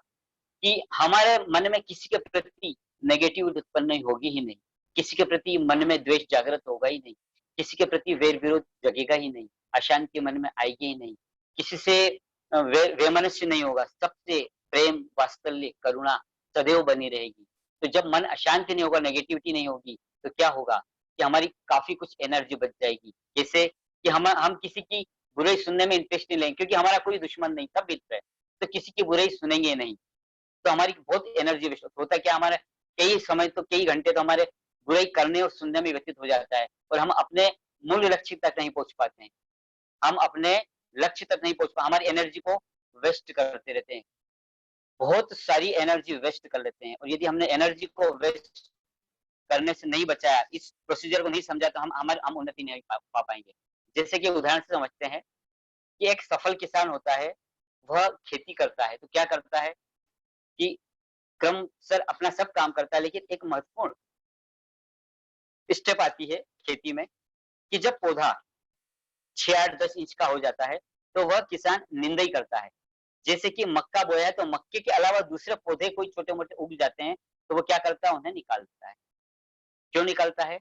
कि हमारे मन में किसी के प्रति नेगेटिविटी उत्पन्न होगी ही नहीं। किसी के प्रति मन में द्वेष जागृत होगा ही नहीं। किसी के प्रति वैर-विरोध जगेगा ही नहीं। अशांति मन में आएगी ही नहीं। किसी से वैमनस्य नहीं होगा। सबसे प्रेम, वात्सल्य, करुणा सदैव बनी रहेगी। तो जब मन अशांत नहीं होगा, नेगेटिविटी नहीं होगी, तो क्या होगा कि हमारी काफ़ी कुछ एनर्जी बच जाएगी। जैसे कि हम किसी की बुराई सुनने में इंटरेस्ट नहीं लेंगे क्योंकि हमारा कोई दुश्मन नहीं, सब मित्र है। तो किसी की बुराई सुनेंगे नहीं। तो हमारी बहुत एनर्जी वेस्ट होता है क्या हमारा कई समय तो कई घंटे तो हमारे बुराई करने और सुनने में व्यतीत हो जाता है और हम अपने मूल लक्ष्य तक नहीं पहुँच पाते हैं। हम अपने लक्ष्य तक नहीं पहुँच हमारी एनर्जी को वेस्ट करते रहते हैं। बहुत सारी एनर्जी वेस्ट कर लेते हैं और यदि हमने एनर्जी को वेस्ट करने से नहीं बचाया, इस प्रोसीजर को नहीं समझा तो हम उन्नति नहीं पा पाएँगे। जैसे कि उदाहरण से समझते हैं कि एक सफल किसान होता है, वह खेती करता है, तो क्या करता है कि क्रमशः अपना सब काम करता है, लेकिन एक महत्वपूर्ण स्टेप आती है खेती में कि जब पौधा 6, 8, 10 इंच का हो जाता है, तो वह किसान निंदाई करता है। जैसे कि मक्का बोया है, तो मक्के के अलावा दूसरे पौधे कोई छोटे-मोटे उग जाते हैं, तो वो क्या करता है, उन्हें निकाल देता है। क्यों निकालता है?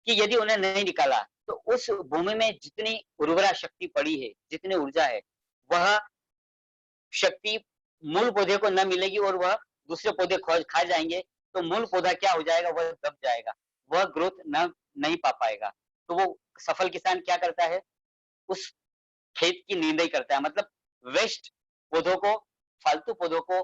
कि यदि उन्हें नहीं निकाला, तो उस भूमि में जितनी उर्वरा शक्ति पड़ी है, जितनी ऊर्जा है, वह शक्ति मूल पौधे को न मिलेगी और वह दूसरे पौधे खा जाएँगे, तो मूल पौधा क्या हो जाएगा, वह दब जाएगा, वह ग्रोथ न नहीं पा पाएगा। तो वो सफल किसान क्या करता है, उस खेत की निंदाई करता है, मतलब वेस्ट पौधों को, फालतू पौधों को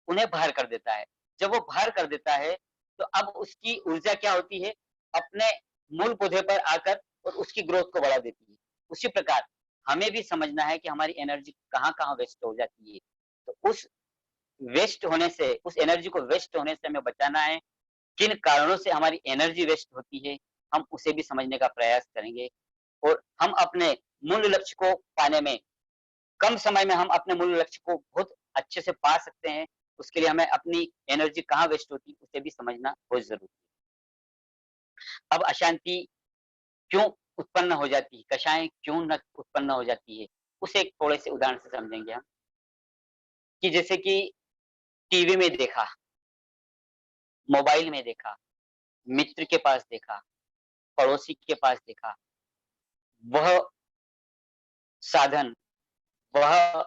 उन्हें बाहर कर देता है। जब वो बाहर कर देता है, तो अब उसकी ऊर्जा क्या होती है, अपने मूल पौधे पर आकर और उसकी ग्रोथ को बढ़ा देती है। उसी प्रकार हमें भी समझना है कि हमारी एनर्जी कहाँ-कहाँ वेस्ट हो जाती है। तो उस वेस्ट होने से, उस एनर्जी को वेस्ट होने से हमें बचाना है। किन कारणों से हमारी एनर्जी वेस्ट होती है, हम उसे भी समझने का प्रयास करेंगे और हम अपने मूल लक्ष्य को पाने में, कम समय में हम अपने मूल लक्ष्य को बहुत अच्छे से पा सकते हैं, उसके लिए हमें अपनी एनर्जी कहाँ वेस्ट होती है, उसे भी समझना बहुत ज़रूरी है। अब अशांति क्यों उत्पन्न हो जाती है, कषाय क्यों न उत्पन्न हो जाती है, उसे एक थोड़े से उदाहरण से समझेंगे हम, कि जैसे कि टीवी में देखा, मोबाइल में देखा, मित्र के पास देखा, पड़ोसी के पास देखा, वह साधन, वह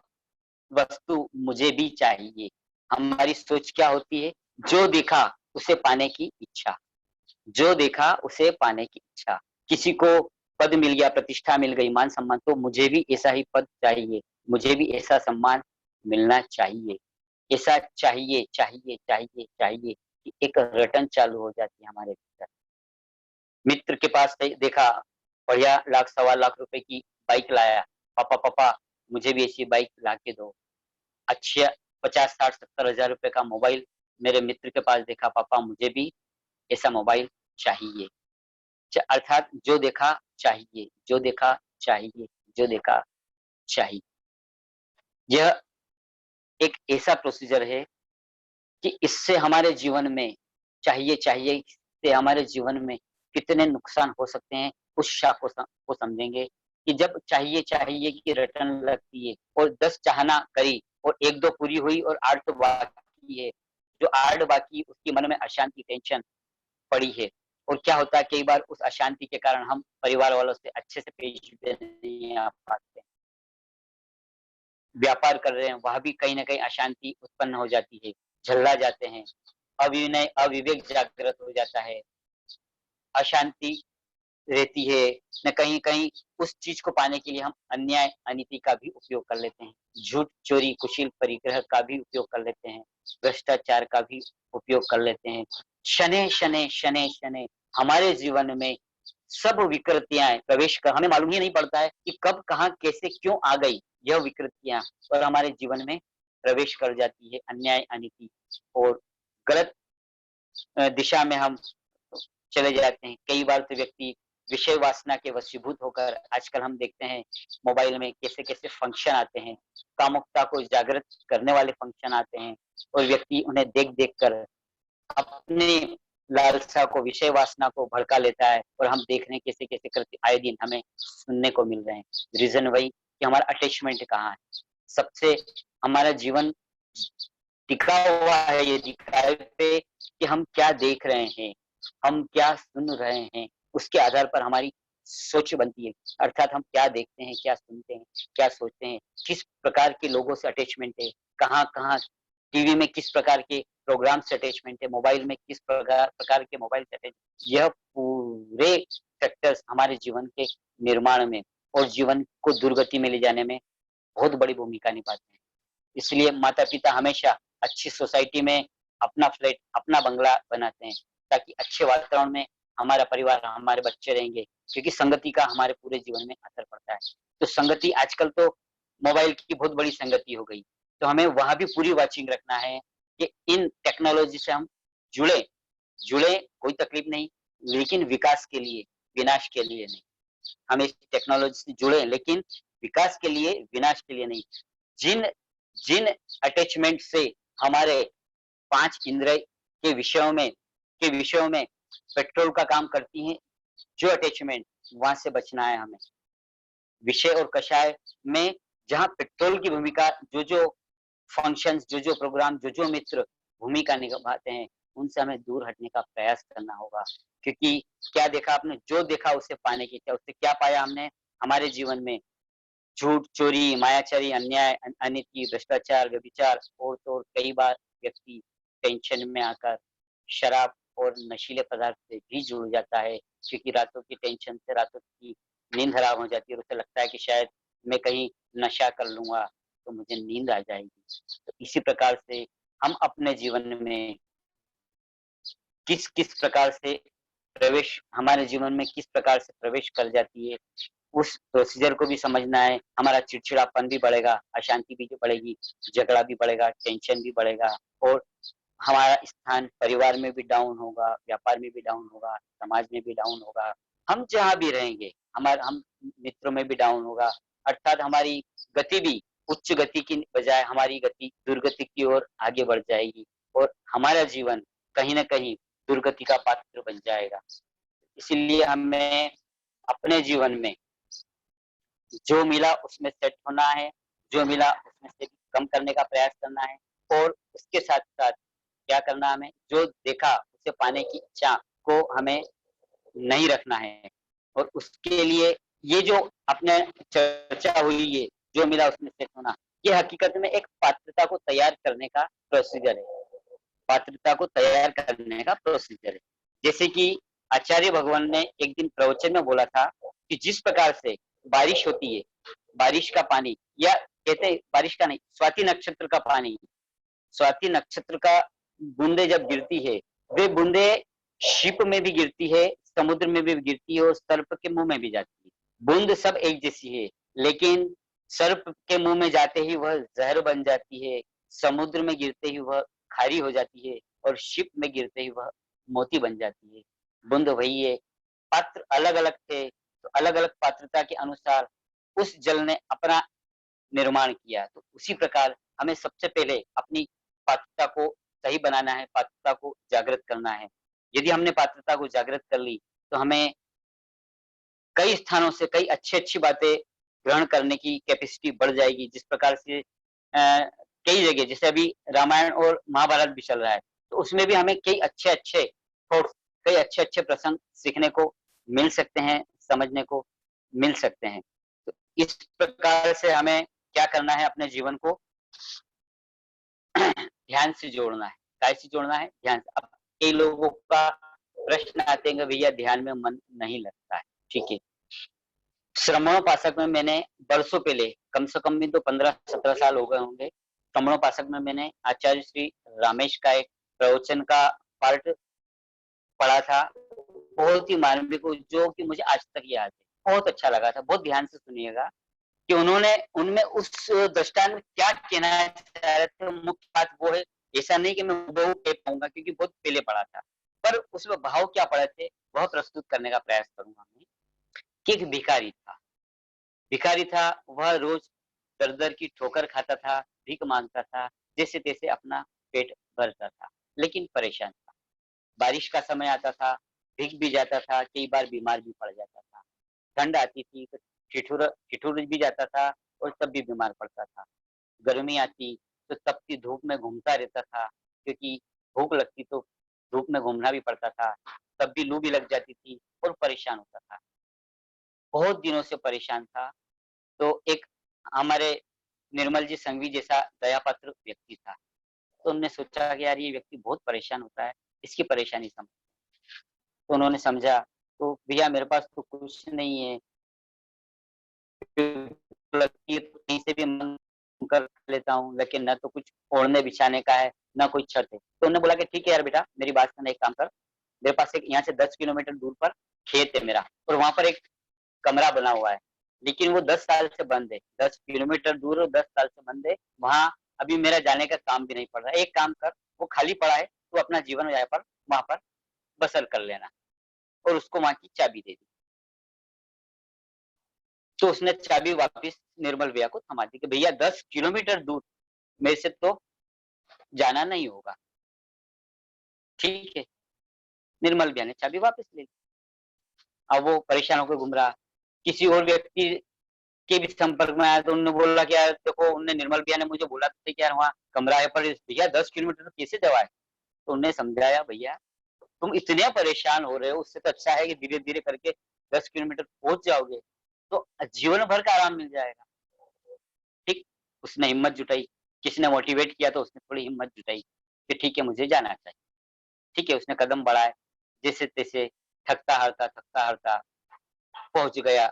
वस्तु मुझे भी चाहिए। हमारी सोच क्या होती है? जो देखा उसे पाने की इच्छा, जो देखा उसे पाने की इच्छा। किसी को पद मिल गया, प्रतिष्ठा मिल गई, मान-सम्मान, तो मुझे भी ऐसा ही पद चाहिए, मुझे भी ऐसा सम्मान मिलना चाहिए। ऐसा चाहिए, चाहिए, चाहिए, चाहिए कि एक रटन चालू हो जाती है हमारे भीतर। मित्र के पास देखा, बढ़िया लाख, सवा लाख रुपए की बाइक लाया, पापा, पापा मुझे भी ऐसी बाइक ला के दो। अच्छा 50, 60, 70 हज़ार रुपए का मोबाइल मेरे मित्र के पास देखा, पापा मुझे भी ऐसा मोबाइल चाहिए। अर्थात जो देखा चाहिए, जो देखा चाहिए, जो देखा चाहिए। यह एक ऐसा प्रोसीजर है कि इससे हमारे जीवन में चाहिए चाहिए से हमारे जीवन में कितने नुकसान हो सकते हैं, उस शाख को समझेंगे कि जब चाहिए चाहिए की रटन लगती है और 10 चाहना करी और 1-2 पूरी हुई और 8 तो बाकी है। जो 8 बाकी उसके मन में अशांति, टेंशन पड़ी है। और क्या होता है, कई बार उस अशांति के कारण हम परिवार वालों से अच्छे से पेश भी नहीं आ पाते। व्यापार कर रहे हैं, वहाँ भी कहीं न कहीं अशांति उत्पन्न हो जाती है, झल्ला जाते हैं, अविनय, अविवेक जागृत हो जाता है, अशांति रहती है, न कहीं-कहीं उस चीज़ को पाने के लिए हम अन्याय, अनीति का भी उपयोग कर लेते हैं। झूठ, चोरी, कुशील परिग्रह का भी उपयोग कर लेते हैं, भ्रष्टाचार का भी उपयोग कर लेते हैं। शनैः-शनैः, शनैः-शनैः हमारे जीवन में सब विकृतियाँ प्रवेश कर हमें मालूम ही नहीं पड़ता है कि कब, कहाँ, कैसे, क्यों आ गई यह विकृतियाँ और हमारे जीवन में प्रवेश कर जाती है अन्याय, अनीति और गलत दिशा में हम चले जाते हैं। कई बार तो व्यक्ति विषय वासना के वशीभूत होकर आजकल हम देखते हैं मोबाइल में कैसे-कैसे फंक्शन आते हैं, कामुकता को जागृत करने वाले फंक्शन आते हैं और व्यक्ति उन्हें देख-देख कर अपनी लालसा को, विषय वासना को भड़का लेता है और हम देख रहे हैं कैसे-कैसे कृत्य आए दिन हमें सुनने को मिल रहे हैं। रीज़न वही कि हमारा अटैचमेंट कहाँ है। सबसे हमारा जीवन टिका हुआ है ये दिखावे पे कि हम क्या देख रहे हैं, हम क्या सुन रहे हैं, उसके आधार पर हमारी सोच बनती है। अर्थात हम क्या देखते हैं, क्या सुनते हैं, क्या सोचते हैं, किस प्रकार के लोगों से अटैचमेंट है, कहाँ-कहाँ टीवी में किस प्रकार के प्रोग्राम से अटैचमेंट है, मोबाइल में किस प्रकार के मोबाइल से अटैच, यह पूरे फैक्टर्स हमारे जीवन के निर्माण में और जीवन को दुर्गति में ले जाने में बहुत बड़ी भूमिका निभाते हैं। इसलिए माता-पिता हमेशा अच्छी सोसाइटी में अपना फ्लैट, अपना बंगला बनाते हैं, ताकि अच्छे वातावरण में हमारा परिवार, हमारे बच्चे रहेंगे, क्योंकि संगति का हमारे पूरे जीवन में असर पड़ता है। तो संगति आजकल तो मोबाइल की बहुत बड़ी संगति हो गई, तो हमें वहाँ भी पूरी वॉचिंग रखना है कि इन टेक्नोलॉजी से हम जुड़े जुड़े कोई तकलीफ नहीं, लेकिन विकास के लिए, विनाश के लिए नहीं। हम इस टेक्नोलॉजी से जुड़े लेकिन विकास के लिए, विनाश के लिए नहीं। जिन जिन अटैचमेंट से हमारे 5 इंद्रिय के विषयों में पेट्रोल का काम करती हैं, जो अटैचमेंट वहाँ से बचना है हमें। विषय और कषाय में जहाँ पेट्रोल की भूमिका जो-जो फंक्शंस, जो-जो प्रोग्राम, जो-जो मित्र भूमिका निभाते हैं, उनसे हमें दूर हटने का प्रयास करना होगा। क्योंकि क्या देखा आपने? जो देखा उसे पाने की इच्छा, उससे क्या पाया हमने? हमारे जीवन में झूठ, चोरी, मायाचारी, अन्याय, अनीति, भ्रष्टाचार, व्यभिचार और तो और कई बार व्यक्ति टेंशन में आकर शराब और नशीले पदार्थ से भी जुड़ जाता है, क्योंकि रातों की टेंशन से रातों की नींद हराम हो जाती है और उसे लगता है कि शायद मैं कहीं नशा कर लूँगा, तो मुझे नींद आ जाएगी। तो इसी प्रकार से हम अपने जीवन में किस-किस प्रकार से प्रवेश हमारे जीवन में किस प्रकार से प्रवेश कर जाती है, उस प्रोसीजर को भी समझना है, हमारा चिड़चिड़ापन भी बढ़ेगा, अशांति भी जो बढ़ेगी, झगड़ा भी बढ़ेगा, टेंशन भी बढ़ेगा और हमारा स्थान परिवार में भी डाउन होगा, व्यापार में भी डाउन होगा, समाज में भी डाउन होगा। हम जहाँ भी रहेंगे, हम मित्रों में भी डाउन होगा, अर्थात हमारी गति भी उच्च गति की बजाय हमारी गति दुर्गति की ओर आगे बढ़ जाएगी और हमारा जीवन कहीं न कहीं दुर्गति का पात्र बन जाएगा। इसीलिए हमें अपने जीवन में जो मिला उसमें सेट होना है, जो मिला उसमें से कम करने का प्रयास करना है और उसके साथ-साथ क्या करना हमें, जो देखा उसे पाने की इच्छा को हमें नहीं रखना है और उसके लिए ये जो अपने चर्चा हुई है, जो मिला उसमें सेट होना, ये हकीकत में एक पात्रता को तैयार करने का प्रोसीजर है। पात्रता को तैयार करने का प्रोसीजर है। जैसे कि आचार्य भगवान ने एक दिन प्रवचन में बोला था कि जिस प्रकार से बारिश होती है, बारिश का पानी या कहते हैं बारिश का नहीं, स्वाति नक्षत्र का पानी, स्वाति नक्षत्र का बूंदे जब गिरती है, वे बूंदे शिप में भी गिरती है, समुद्र में भी गिरती है और सर्प के मुंह में भी जाती है। बूंद सब एक जैसी है, लेकिन सर्प के मुंह में जाते ही वह जहर बन जाती है, समुद्र में गिरते ही वह खारी हो जाती है और शिप में गिरते ही वह मोती बन जाती है। बूंद वही है, पात्र अलग-अलग थे, तो अलग-अलग पात्रता के अनुसार उस जल ने अपना निर्माण किया। तो उसी प्रकार हमें सबसे पहले अपनी पात्रता को सही बनाना है, पात्रता को जागृत करना है। यदि हमने पात्रता को जागृत कर ली, तो हमें कई स्थानों से कई अच्छी-अच्छी बातें ग्रहण करने की कैपेसिटी बढ़ जाएगी। जिस प्रकार से कई जगह जैसे अभी रामायण और महाभारत भी चल रहा है, तो उसमें भी हमें कई अच्छे-अच्छे थॉट्स, कई अच्छे-अच्छे प्रसंग सीखने को मिल सकते हैं, समझने को मिल सकते हैं। तो इस प्रकार से हमें क्या करना है अपने जीवन को ध्यान से जोड़ना है। कैसे जोड़ना है? ध्यान से। अब कई लोगों का प्रश्न आते हैं कि भैया ध्यान में मन नहीं लगता है, ठीक है। श्रमणोपासक में मैंने बरसों पहले, कम से कम भी तो 15-17 साल हो गए होंगे, श्रमणोपासक में मैंने आचार्य श्री रामेश का एक प्रवचन का पार्ट पढ़ा था। बहुत ही मार्मिक, जो कि मुझे आज तक याद है। बहुत अच्छा लगा था, बहुत ध्यान से सुनिएगा कि उन्होंने उनमें उस दृष्टांत में क्या कहना चाह रहे थे, मुख्य बात वो है। ऐसा नहीं कि मैं हूबहू कह पाऊँगा क्योंकि बहुत पहले पढ़ा था, पर उसमें भाव क्या पड़े थे, वह प्रस्तुत करने का प्रयास करूँगा मैं। कि एक भिखारी था, भिखारी था, वह रोज दर-दर की ठोकर खाता था, भीख माँगता था, जैसे-तैसे अपना पेट भरता था, लेकिन परेशान था। बारिश का समय आता था, भीग भी जाता था, कई बार बीमार भी पड़ जाता था। ठंड आती थी तो ठिठुर भी जाता था और तब भी बीमार पड़ता था। गर्मी आती तो तपती धूप में घूमता रहता था, क्योंकि भूख लगती तो धूप में घूमना भी पड़ता था, तब भी लू भी लग जाती थी और परेशान होता था। बहुत दिनों से परेशान था, तो एक हमारे निर्मल जी संघवी जैसा दयापात्र व्यक्ति था। तो उन्होंने सोचा कि यार ये व्यक्ति बहुत परेशान होता है, इसकी परेशानी समझ। तो उन्होंने समझा, तो भैया मेरे पास तो कुछ नहीं है, लगती है तो कहीं से भी माँग कर लेता हूँ, लेकिन ना तो कुछ ओढ़ने-बिछाने का है, ना कोई छत है। तो उन्होंने बोला कि ठीक है यार बेटा, मेरी बात सुन, एक काम कर, मेरे पास एक यहाँ से 10 किलोमीटर दूर पर खेत है मेरा और वहाँ पर एक कमरा बना हुआ है, लेकिन वो 10 साल से बंद है। 10 किलोमीटर दूर और 10 साल से बंद है, वहाँ अभी मेरा जाने का काम भी नहीं पड़ रहा है। एक काम कर, वो खाली पड़ा है, तू अपना जीवन यापन वहाँ पर बसर कर लेना, और उसको वहाँ की चाबी दे दी। तो उसने चाबी वापिस निर्मल भैया को थमा दी कि भैया 10 किलोमीटर दूर मेरे से तो जाना नहीं होगा, ठीक है। निर्मल भैया ने चाबी वापस ले ली। अब वो परेशान होकर घूम रहा, किसी और व्यक्ति के भी संपर्क में आया तो उन्होंने बोला कि यार देखो, उनने निर्मल भैया ने मुझे बोला था कि यार वहाँ कमरा है, पर भैया 10 किलोमीटर तो कैसे जावा है? तो उन्होंने समझाया, भैया तुम इतने परेशान हो रहे हो, उससे तो अच्छा है कि धीरे-धीरे करके 10 किलोमीटर पहुँच जाओगे, तो जीवन भर का आराम मिल जाएगा। ठीक, उसने हिम्मत जुटाई, किसी ने मोटिवेट किया तो उसने थोड़ी हिम्मत जुटाई कि ठीक है मुझे जाना चाहिए। ठीक है, उसने कदम बढ़ाए, जैसे-तैसे थकता-हारता पहुँच गया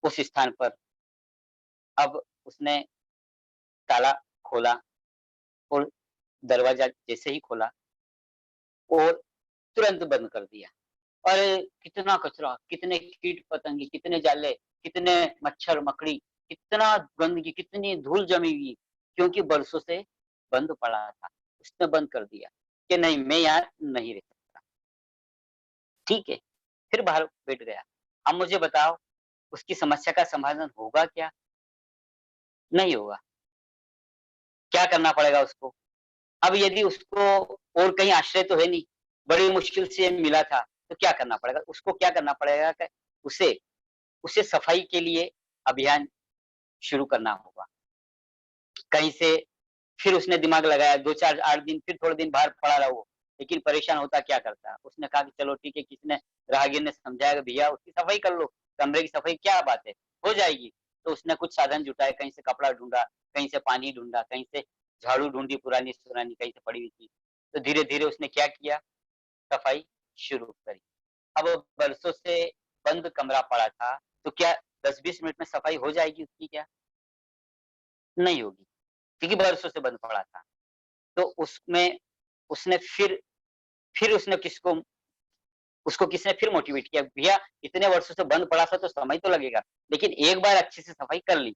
उस स्थान पर। अब उसने ताला खोला और दरवाज़ा जैसे ही खोला और तुरंत बंद कर दिया। अरे! कितना कचरा, कितने कीट-पतंगे, कितने जाले, कितने मच्छर-मकड़ी, कितना गंदगी, कितनी धूल जमी हुई, क्योंकि बरसों से बंद पड़ा था। उसने बंद कर दिया कि नहीं, मैं यहाँ नहीं रह सकता। ठीक है, फिर बाहर बैठ गया। अब मुझे बताओ, उसकी समस्या का समाधान होगा क्या? नहीं होगा। क्या करना पड़ेगा उसको? अब यदि उसको और कहीं आश्रय तो है नहीं, बड़ी मुश्किल से मिला था, तो क्या करना पड़ेगा? उसको क्या करना पड़ेगा कि उसे उसे सफाई के लिए अभियान शुरू करना होगा। कहीं से फिर उसने दिमाग लगाया 2-4 8 दिन फिर थोड़े दिन बाहर पड़ा रहा वो, लेकिन परेशान होता क्या करता? उसने कहा कि चलो ठीक है, किसी ने राहगीर ने समझाया कि भैया उसकी सफाई कर लो, कमरे की सफाई क्या बात है, हो जाएगी। तो उसने कुछ साधन जुटाए, कहीं से कपड़ा ढूँढा, कहीं से पानी ढूँढा, कहीं से झाड़ू ढूँढी पुरानी-सुरानी कहीं से पड़ी हुई थी। तो धीरे-धीरे उसने क्या किया, सफाई शुरू करी। अब वो बरसों से बंद कमरा पड़ा था, तो क्या 10-20 मिनट में सफाई हो जाएगी उसकी क्या? नहीं होगी, क्योंकि बरसों से बंद पड़ा था। तो उसमें उसने फिर उसने किसको उसको किसने फिर मोटिवेट किया, भैया इतने वर्षों से बंद पड़ा था तो समय तो लगेगा, लेकिन एक बार अच्छे से सफाई कर ली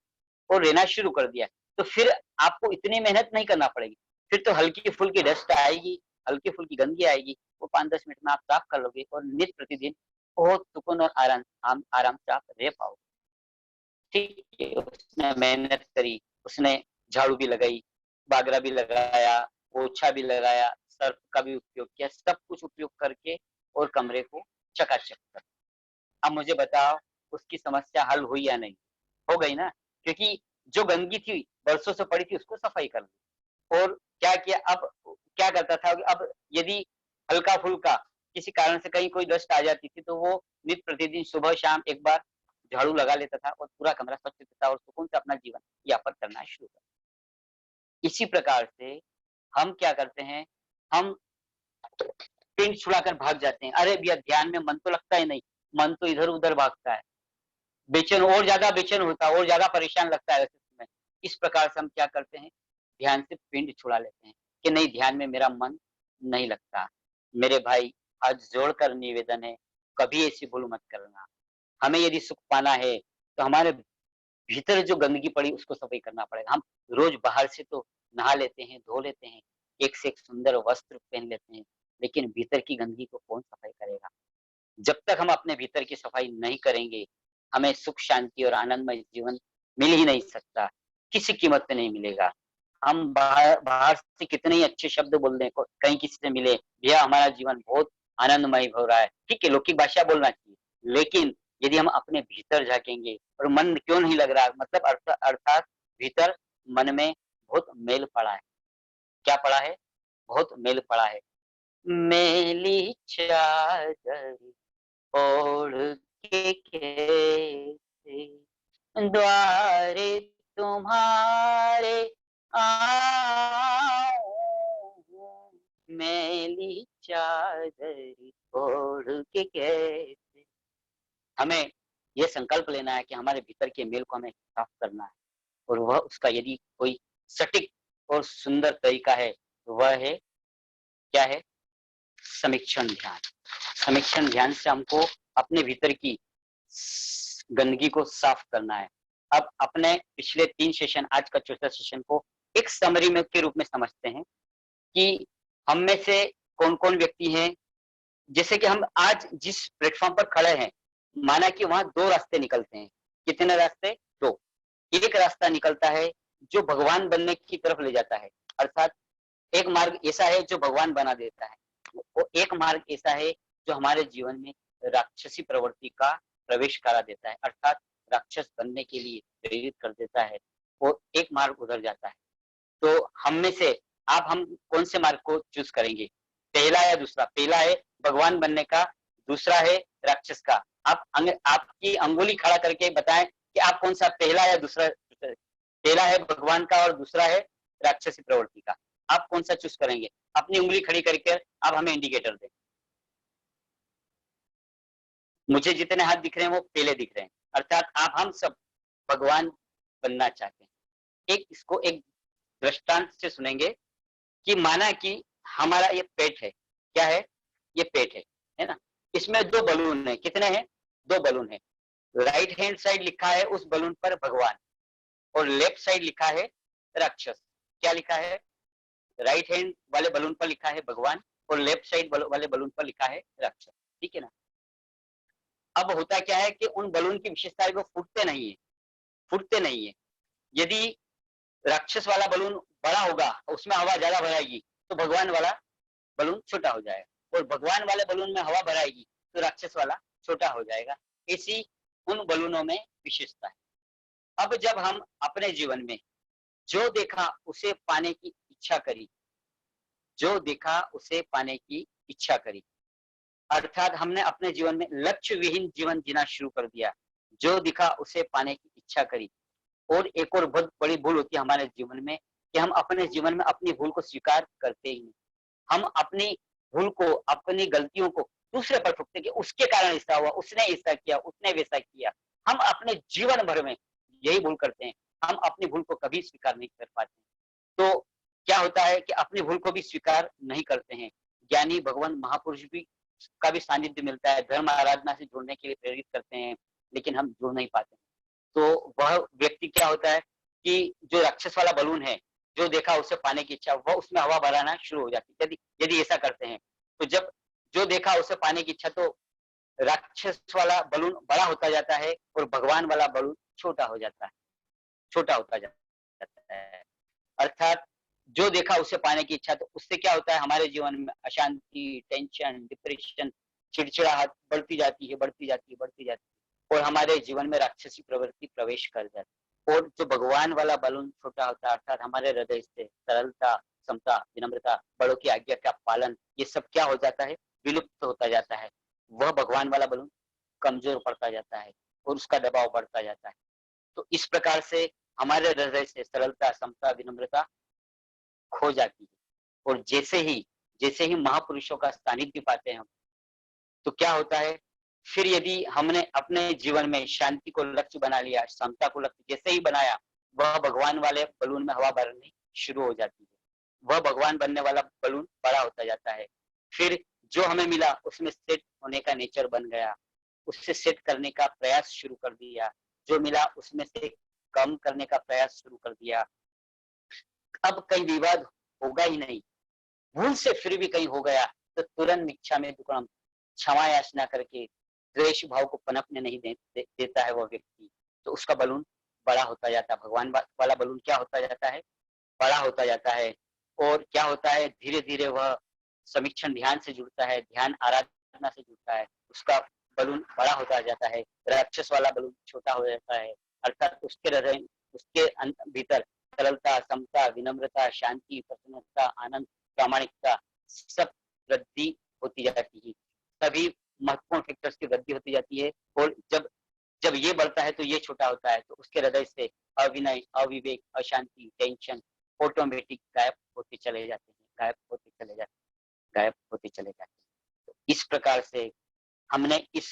और रहना शुरू कर दिया, तो फिर आपको इतनी मेहनत नहीं करना पड़ेगी। फिर तो हल्की-फुल्की डस्ट आएगी, हल्की-फुल्की गंदगी आएगी, वो 5-10 मिनट में आप साफ कर लोगे और नित्य प्रतिदिन बहुत सुकून और आराम से आप रह पाओगे। ठीक है, उसने मेहनत करी, उसने झाड़ू भी लगाई, बागरा भी लगाया, पोछा भी लगाया, सर्फ का भी उपयोग किया, सब कुछ उपयोग करके और कमरे को चकाचक कर। अब मुझे बताओ उसकी समस्या हल हुई या नहीं? हो गई ना, क्योंकि जो गंदगी थी, बरसों से पड़ी थी उसको सफाई कर ली और क्या किया अब क्या करता था कि अब यदि हल्का-फुल्का किसी कारण से कहीं कोई डस्ट आ जाती थी, तो वो नित्य प्रतिदिन सुबह-शाम एक बार झाड़ू लगा लेता था और पूरा कमरा स्वच्छ था और सुकून से अपना जीवन यापन करना शुरू कर। इसी प्रकार से हम क्या करते हैं, हम पिंड छुड़ाकर भाग जाते हैं। अरे भैया ध्यान में मन तो लगता ही नहीं, मन तो इधर-उधर भागता है। बेचैन और ज़्यादा बेचैन होता है और ज़्यादा परेशान लगता है ऐसे समय। इस प्रकार से हम क्या करते हैं, ध्यान से पिंड छुड़ा लेते हैं कि नहीं ध्यान में मेरा मन नहीं लगता। मेरे भाई हाथ जोड़कर निवेदन है, कभी ऐसी भूल मत करना। हमें यदि सुख पाना है, तो हमारे भीतर जो गंदगी पड़ी उसको सफाई करना पड़ेगा। हम रोज़ बाहर से तो नहा लेते हैं, धो लेते हैं, एक से एक सुंदर वस्त्र पहन लेते हैं, लेकिन भीतर की गंदगी को कौन सफाई करेगा? जब तक हम अपने भीतर की सफाई नहीं करेंगे, हमें सुख, शांति और आनंदमय जीवन मिल ही नहीं सकता, किसी कीमत पे नहीं मिलेगा। हम बाहर बाहर से कितने ही अच्छे शब्द बोल दें, को कहीं किसी से मिले, भैया हमारा जीवन बहुत आनंदमय हो रहा है, ठीक है, लौकिक भाषा बोलना चाहिए। लेकिन यदि हम अपने भीतर झाँकेंगे और मन क्यों नहीं लग रहा है, मतलब अर्थात भीतर मन में बहुत मैल पड़ा है। क्या पड़ा है? बहुत मैल पड़ा है। मैली चादर ओढ़ के कैसे द्वारे तुम्हारे आऊं मैली चादर ओढ़ के कैसे। हमें ये संकल्प लेना है कि हमारे भीतर के मेल को हमें साफ करना है और वह उसका यदि कोई सटीक और सुंदर तरीका है तो वह है क्या है, समीक्षण ध्यान। समीक्षण ध्यान से हमको अपने भीतर की गंदगी को साफ करना है। अब अपने पिछले 3 सेशन आज का चौथा सेशन को एक समरी में के रूप में समझते हैं कि हम में से कौन-कौन व्यक्ति हैं, जैसे कि हम आज जिस प्लेटफ़ॉर्म पर खड़े हैं, माना कि वहाँ 2 रास्ते निकलते हैं। कितने रास्ते? 2। एक रास्ता निकलता है जो भगवान बनने की तरफ ले जाता है, अर्थात एक मार्ग ऐसा है जो भगवान बना देता है। वो एक मार्ग ऐसा है जो हमारे जीवन में राक्षसी प्रवृत्ति का प्रवेश करा देता है, अर्थात राक्षस बनने के लिए प्रेरित कर देता है और एक मार्ग उधर जाता है। तो हम में से हम कौन से मार्ग को चूज़ करेंगे? पहला या दूसरा? पहला है भगवान बनने का, दूसरा है राक्षस का। आपकी अंगुली खड़ा करके बताएँ कि आप कौन-सा पहला या दूसरा पहला है भगवान का और दूसरा है राक्षसी प्रवृत्ति का। आप कौन-सा चूज़ करेंगे? अपनी उँगली खड़ी करके आप हमें इंडिकेटर दें। मुझे जितने हाथ दिख रहे हैं वो पहले दिख रहे हैं, अर्थात हम सब भगवान बनना चाहते हैं। इसको एक दृष्टांत से सुनेंगे कि माना कि हमारा ये पेट है, क्या है? ये पेट है ना? इसमें 2 बलून हैं, कितने हैं? 2 बलून हैं। राइट हैंड साइड लिखा है उस बलून पर भगवान और लेफ्ट साइड लिखा है राक्षस। क्या लिखा है? राइट हैंड वाले बलून पर लिखा है भगवान और लेफ्ट साइड वाले बलून पर लिखा है राक्षस, ठीक है ना? अब होता क्या है कि उन बलून की विशेषता है वो फूटते नहीं है, यदि राक्षस वाला बलून बड़ा होगा, उसमें हवा ज्यादा भराएगी, तो भगवान वाला बलून छोटा हो जाएगा, और भगवान वाले बलून में हवा भराएगी तो राक्षस वाला छोटा हो जाएगा। ऐसी उन बलूनों में विशेषता है। अब जब हम अपने जीवन में जो देखा उसे पाने की इच्छा करी, जो देखा उसे पाने की इच्छा करी, अर्थात हमने अपने जीवन में लक्ष्य विहीन जीवन जीना शुरू कर दिया, जो दिखा उसे पाने की इच्छा करी। और एक और बहुत बड़ी भूल होती है हमारे जीवन में कि हम अपने जीवन में अपनी भूल को स्वीकार करते ही नहीं। हम अपनी भूल को, अपनी गलतियों को दूसरे पर थोपते कि उसके कारण ऐसा हुआ, उसने ऐसा किया, उसने वैसा किया। हम अपने जीवन भर में यही भूल करते हैं, हम अपनी भूल को कभी स्वीकार नहीं कर पाते। तो क्या होता है कि अपनी भूल को भी स्वीकार नहीं करते हैं। ज्ञानी भगवान महापुरुष भी का भी सानिध्य मिलता है, धर्म आराधना से जुड़ने के लिए प्रेरित करते हैं, लेकिन हम जुड़ नहीं पाते। तो वह व्यक्ति क्या होता है कि जो राक्षस वाला बलून है, जो देखा उसे पाने की इच्छा, वह उसमें हवा भराना शुरू हो जाती है। यदि यदि ऐसा करते हैं, तो जब जो देखा उसे पाने की इच्छा, तो राक्षस वाला बलून बड़ा होता जाता है और भगवान वाला बलून छोटा हो जाता है, छोटा होता जाता है। अर्थात जो देखा उसे पाने की इच्छा, तो उससे क्या होता है हमारे जीवन में अशांति, टेंशन, डिप्रेशन, चिड़चिड़ाहट बढ़ती जाती है, बढ़ती जाती है, बढ़ती जाती है, और हमारे जीवन में राक्षसी प्रवृत्ति प्रवेश कर जाती है। और जो भगवान वाला बलून छोटा होता है, अर्थात हमारे हृदय से सरलता, समता, विनम्रता, बड़ों की आज्ञा का पालन, ये सब क्या हो जाता है, विलुप्त होता जाता है। वह भगवान वाला बलून कमजोर पड़ता जाता है और उसका दबाव बढ़ता जाता है। तो इस प्रकार से हमारे हृदय से सरलता, समता, विनम्रता खो जाती है। और जैसे ही महापुरुषों का सानिध्य पाते हैं हम, तो क्या होता है, फिर यदि हमने अपने जीवन में शांति को लक्ष्य बना लिया, समता को लक्ष्य जैसे ही बनाया, वह भगवान वाले बलून में हवा भरनी शुरू हो जाती है। वह भगवान बनने वाला बलून बड़ा होता जाता है। फिर जो हमें मिला उसमें सेट होने का नेचर बन गया, उससे सेट करने का प्रयास शुरू कर दिया। जो मिला उसमें से कम करने का प्रयास शुरू कर दिया। अब कहीं विवाद होगा ही नहीं, भूल से फिर भी कहीं हो गया, तो तुरंत मिच्छा में दुक्कड़म, क्षमा याचना करके द्वेष भाव को पनपने नहीं देता है वह व्यक्ति। तो उसका बलून बड़ा होता जाता है, भगवान वाला बलून क्या होता जाता है, बड़ा होता जाता है। और क्या होता है, धीरे धीरे वह समीक्षण ध्यान से जुड़ता है, ध्यान आराधना से जुड़ता है, उसका बलून बड़ा होता जाता है, राक्षस वाला बलून छोटा हो जाता है। अर्थात उसके हृदय, उसके भीतर सरलता, समता, विनम्रता, शांति, प्रसन्नता, आनंद, प्रामाणिकता सब वृद्धि होती जाती है। सभी महत्वपूर्ण फैक्टर्स की वृद्धि होती जाती है। और जब जब ये बढ़ता है तो ये छोटा होता है, तो उसके हृदय से अविनय, अविवेक, अशांति, टेंशन ऑटोमेटिक गायब होते चले जाते हैं, गायब होते चले जाते हैं, गायब होते चले जाते हैं। तो इस प्रकार से हमने इस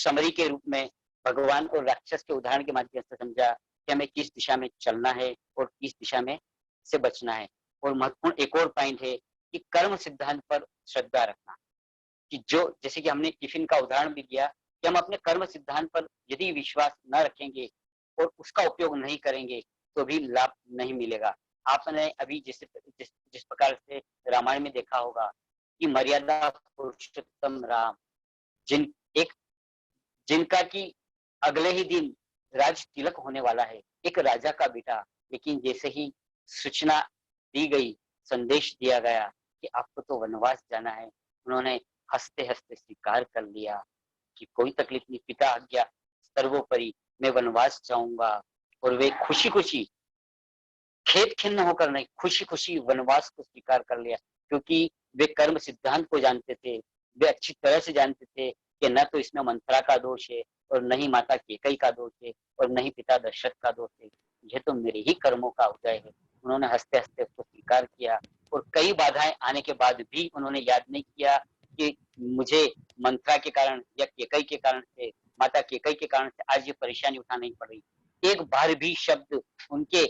समरी के रूप में भगवान और राक्षस के उदाहरण के माध्यम से समझा कि हमें किस दिशा में चलना है और किस दिशा में से बचना है। और महत्वपूर्ण एक और पॉइंट है कि कर्म सिद्धांत पर श्रद्धा रखना, कि जो जैसे कि हमने टिफिन का उदाहरण भी दिया कि हम अपने कर्म सिद्धांत पर यदि विश्वास न रखेंगे और उसका उपयोग नहीं करेंगे तो भी लाभ नहीं मिलेगा। आपने अभी जिस प्रकार से रामायण में देखा होगा कि मर्यादा पुरुषोत्तम राम, जिन एक जिनका कि अगले ही दिन राज तिलक होने वाला है, एक राजा का बेटा, लेकिन जैसे ही सूचना दी गई, संदेश दिया गया कि आपको तो वनवास जाना है, उन्होंने हंसते हंसते स्वीकार कर लिया कि कोई तकलीफ नहीं, पिता आज्ञा सर्वोपरि, मैं वनवास जाऊंगा। और वे खुशी खुशी, खेद खिन्न होकर नहीं, खुशी खुशी वनवास को स्वीकार कर लिया, क्योंकि वे कर्म सिद्धांत को जानते थे। वे अच्छी तरह से जानते थे कि न तो इसमें मंत्रा का दोष है और न ही माता केकई का दोष है और न ही पिता दशरथ का दोष है, यह तो मेरे ही कर्मों का उदय है। उन्होंने हंसते हंसते उसको स्वीकार किया। और कई बाधाएं आने के बाद भी उन्होंने याद नहीं किया कि मुझे मंत्रा के कारण या केकई के कारण से, माता केकई के कारण से आज ये परेशानी उठानी पड़ रही। एक बार भी शब्द उनके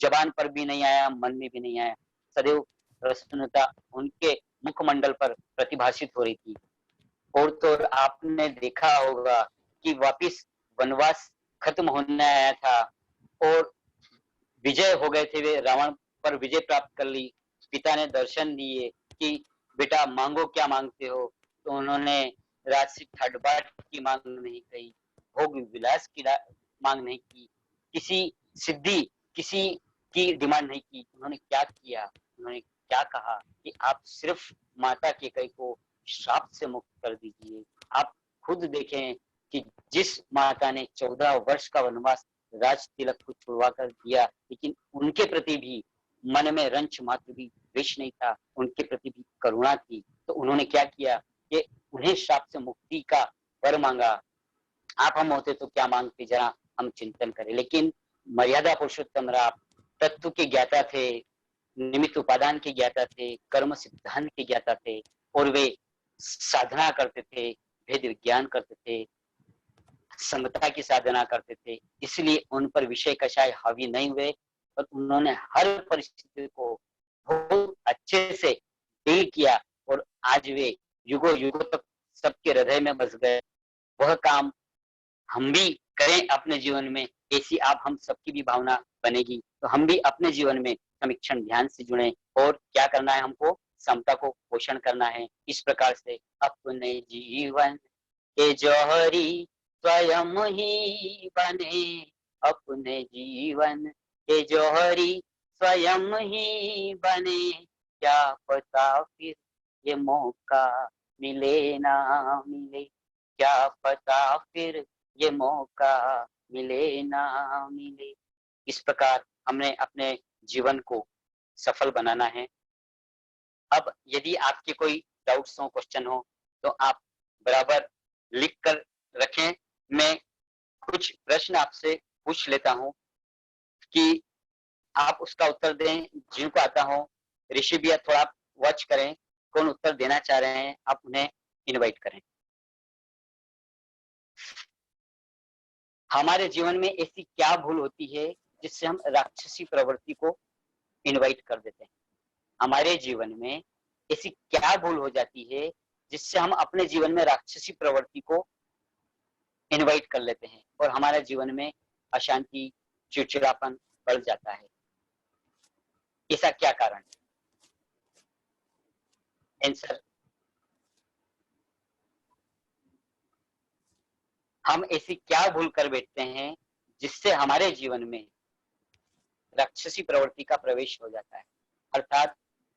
जबान पर भी नहीं आया, मन में भी नहीं आया। सदैव प्रसन्नता उनके मुखमंडल पर प्रतिभाषित हो रही थी। और तो आपने देखा होगा कि वापिस वनवास खत्म होने आया था और विजय हो गए थे, वे रावण पर विजय प्राप्त कर ली। पिता ने दर्शन दिए कि बेटा मांगो क्या मांगते हो, तो उन्होंने राजसी ठाट बाट की मांग नहीं कही, भोग विलास की मांग नहीं की, किसी सिद्धि किसी की डिमांड नहीं की। उन्होंने क्या किया, उन्होंने क्या कहा कि आप सिर्फ माता कैकेयी को श्राप से मुक्त कर दीजिए। आप खुद देखें कि जिस माता ने 14 वर्ष का वनवास राज तिलक को छुड़वा कर दिया, लेकिन उनके प्रति भी मन में रंच मात्र भी द्वेष नहीं था, उनके प्रति भी करुणा थी। तो उन्होंने क्या किया कि उन्हें श्राप से मुक्ति का वर मांगा। आप हम होते तो क्या मांगते, जरा हम चिंतन करें। लेकिन मर्यादा पुरुषोत्तम राम तत्व के ज्ञाता थे, निमित्त उपादान के ज्ञाता थे, कर्म सिद्धांत के ज्ञाता थे, और वे साधना करते थे, भेद विज्ञान करते थे, समता की साधना करते थे। इसलिए उन पर विषय कषाय हावी नहीं हुए, और उन्होंने हर परिस्थिति को बहुत अच्छे से डील किया, और आज वे युगों युगों तक सबके हृदय में बस गए। वह काम हम भी करें अपने जीवन में, ऐसी आप हम सबकी भी भावना बनेगी। तो हम भी अपने जीवन में समीक्षण ध्यान से जुड़े, और क्या करना है, हमको समता को पोषण करना है। इस प्रकार से अपने जीवन के जौहरी स्वयं ही बने, अपने जीवन के जौहरी स्वयं ही बने, क्या पता फिर ये मौका मिले ना मिले, क्या पता फिर ये मौका मिले ना मिले। इस प्रकार हमने अपने जीवन को सफल बनाना है। अब यदि आपके कोई डाउट्स हो, क्वेश्चन हो, तो आप बराबर लिख कर रखें। मैं कुछ प्रश्न आपसे पूछ लेता हूं कि आप उसका उत्तर दें। जिनको आता हो, ऋषि भैया थोड़ा वॉच करें, कौन उत्तर देना चाह रहे हैं, आप उन्हें इनवाइट करें। हमारे जीवन में ऐसी क्या भूल होती है जिससे हम राक्षसी प्रवृत्ति को इनवाइट कर देते हैं? हमारे जीवन में ऐसी क्या भूल हो जाती है जिससे हम अपने जीवन में राक्षसी प्रवृत्ति को इनवाइट कर लेते हैं, और हमारे जीवन में अशांति, चिड़चिड़ापन बढ़ जाता है? ऐसा क्या कारण है? आंसर, हम ऐसी क्या भूल कर बैठते हैं जिससे हमारे जीवन में राक्षसी प्रवृत्ति का प्रवेश हो जाता है, अर्थात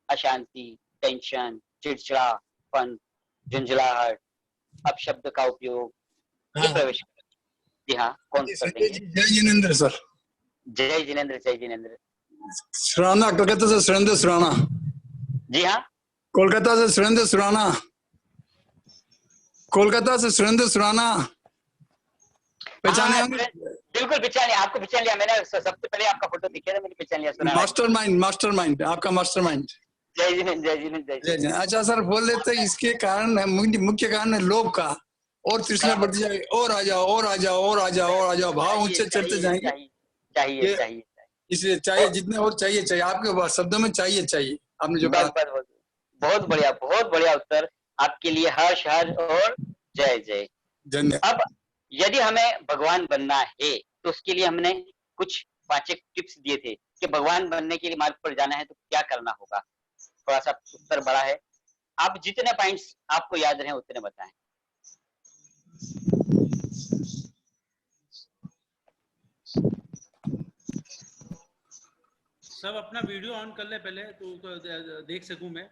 अशांति, टेंशन, चिड़चिड़ापन, झुंझलाहट, अपशब्द का उपयोग, ये प्रवेश करता है। जी हाँ, कौन सा देंगे? जय जिनेंद्र सर। जय जिनेंद्र, जय जिनेंद्र। सुराना, कोलकाता से सुरेंद्र सुराना। जी हाँ, कोलकाता से सुरेंद्र सुराना। कोलकाता से सुरेंद्र सुराना। पहचाने होंगे? बिल्कुल पहचान लिया, आपको पहचान लिया मैंने। सबसे पहले आपका फोटो दिखा था, मैंने पहचान लिया। सुना, मास्टरमाइंड, आपका मास्टरमाइंड। जय जिनेंद्र, जय जिनेंद्र, जय जिनेंद्र। अच्छा सर, बोल देते इसके कारण है, मुख्य कारण है लोभ का, और तृष्णा बढ़ती जाएगी, और आ जाओ, और आ जाओ, और आ जाओ, और आ जाओ, भाव ऊंचे चढ़ते जाएंगे। चाहिए चाहिए, इसलिए चाहिए, जितने और चाहिए, आपके शब्दों में चाहिए। आपने जो कहा, बहुत बढ़िया, बहुत बढ़िया उत्तर आपके लिए। हर्ष हर्ष और जय जय, धन्यवाद। अब यदि हमें भगवान बनना है तो उसके लिए हमने कुछ 5 टिप्स दिए थे कि भगवान बनने के लिए मार्ग पर जाना है तो क्या करना होगा। थोड़ा सा उत्तर बड़ा है, आप जितने पॉइंट्स आपको याद रहे उतने बताएं। सब अपना वीडियो ऑन कर ले पहले, तो देख सकूं मैं।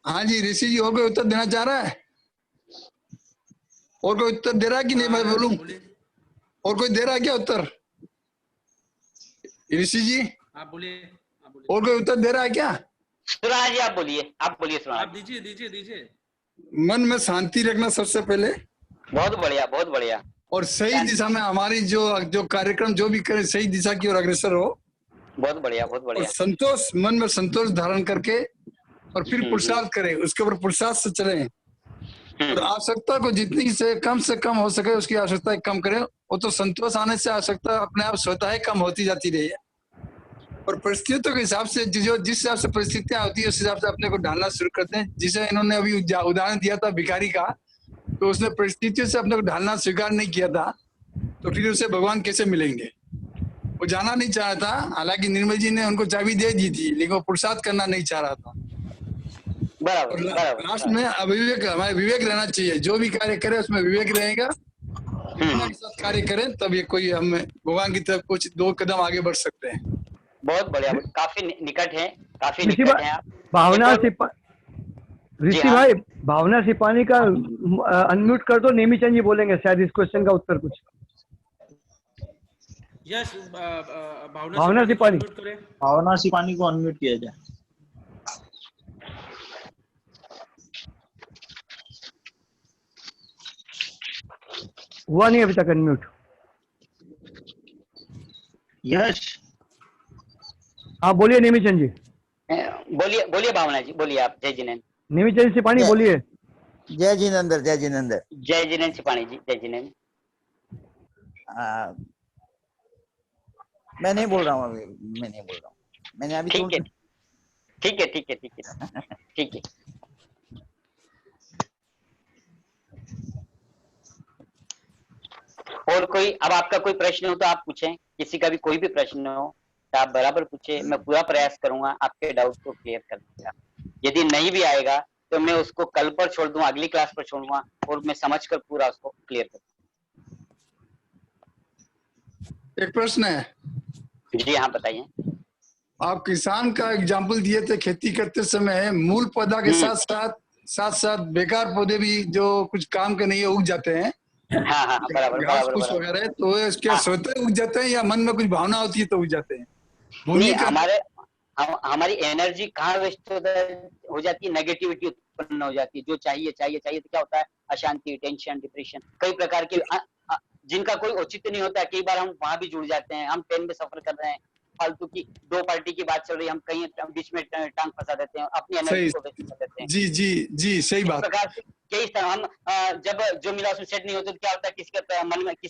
हाँ जी ऋषि जी, और कोई उत्तर देना चाह रहा है? और कोई उत्तर दे रहा है कि नहीं? मैं बोलूं? और कोई दे रहा है क्या उत्तर? ऋषि जी आप बोलिए। और कोई उत्तर दे रहा है क्या? सुराना जी आप बोलिए, आप दीजिए। मन में शांति रखना सबसे पहले। बहुत बढ़िया, बहुत बढ़िया। और सही दिशा में हमारी जो कार्यक्रम जो भी करे, सही दिशा की ओर अग्रसर हो। बहुत बढ़िया, बहुत बढ़िया। और संतोष, मन में संतोष धारण करके, और फिर पुरुषार्थ करें, उसके ऊपर पुरुषार्थ से चलें। और आवश्यकता को जितनी से कम हो सके उसकी आवश्यकता कम करें। वो तो संतोष आने से आवश्यकता अपने आप स्वतः ही कम होती जाती रही है। और परिस्थितियों के हिसाब से जिस हिसाब से परिस्थितियां होती है उस हिसाब से अपने को ढालना शुरू करते हैं। जिसे इन्होंने अभी उदाहरण दिया था भिखारी का, तो उसने परिस्थितियों से अपने को ढालना स्वीकार नहीं किया था, तो फिर उसे भगवान कैसे मिलेंगे? वो जाना नहीं चाह रहा था, हालांकि निर्मल जी ने उनको चाबी दे दी थी, लेकिन वो पुरुषार्थ करना नहीं चाह रहा था। बराबर और बराबर लास्ट बराबर। में अविवेक, हमारे विवेक रहना चाहिए, जो भी कार्य करे उसमें विवेक रहेगा, भावना के साथ कार्य करें, तब ये कोई हम भगवान की तरफ कुछ 2 कदम आगे बढ़ सकते हैं। बहुत बढ़िया, काफी निकट है, काफी ऋषि निकट है आप। भावना एक और, जी ऋषि हाँ, भाई, भावना सिपानी का अनम्यूट कर दो, नेमीचंद जी बोलेंगे शायद इस क्वेश्चन का उत्तर कुछ। यस, भावना भावना सिपाही। सिपाही को unmute करें। भावना सिपानी को अनम्यूट किया जाए। हुआ नहीं अभी तक अनम्यूट। यश, हाँ बोलिए नेमीचंद जी। बोलिए बोलिए भावना जी, बोलिए आप। जय जिनेन्द्र। नेमीचंद सिपाही बोलिए। जय जिनेन्द्र, जय जिनेन्द्र। जय जिनेन्द्र सिपाणी जी, जय जिनेन्द्र। मैं नहीं बोल रहा हूँ अभी, मैं नहीं बोल रहा हूँ, मैंने अभी ठीक है, तुरंत। ठीक है, ठीक है, ठीक है, ठीक है। और कोई, अब आपका कोई प्रश्न हो तो आप पूछें, किसी का भी कोई भी प्रश्न हो तो आप बराबर पूछे, मैं पूरा प्रयास करूंगा आपके डाउट को क्लियर करने का। यदि नहीं भी आएगा तो मैं उसको कल पर छोड़ दूंगा, अगली क्लास पर छोड़ूंगा, और मैं समझकर पूरा उसको क्लियर करूंगा। एक प्रश्न है, जी हाँ, बताइए। आप किसान का एग्जाम्पल दिए थे, खेती करते समय मूल पौधा के साथ साथ बेकार पौधे भी जो कुछ काम के नहीं है उग जाते हैं, हाँ हाँ, बराबर घास बराबर फूस बराबर। वगैरह, तो इसके हाँ। स्वतः उग जाते हैं या मन में कुछ भावना होती है तो उग जाते हैं? भूमि नहीं, का हमारी एनर्जी कहाँ वेस्ट हो जाती है, नेगेटिविटी उत्पन्न हो जाती है। जो चाहिए चाहिए चाहिए तो क्या होता है, अशांति, टेंशन, डिप्रेशन, कई प्रकार के जिनका कोई औचित्य नहीं होता। कई बार हम वहां भी जुड़ जाते हैं, हम ट्रेन में सफर कर रहे हैं, फालतू की 2 पार्टी की बात चल रही है, हम कहीं बीच में टांग फंसा देते हैं, अपनी एनर्जी सही, को वेस्ट कर देते हैं। जी जी जी, सही इस बात। प्रकार से कई तरह हम जब जो मिला उसमें सेट नहीं होते तो क्या होता है, किसी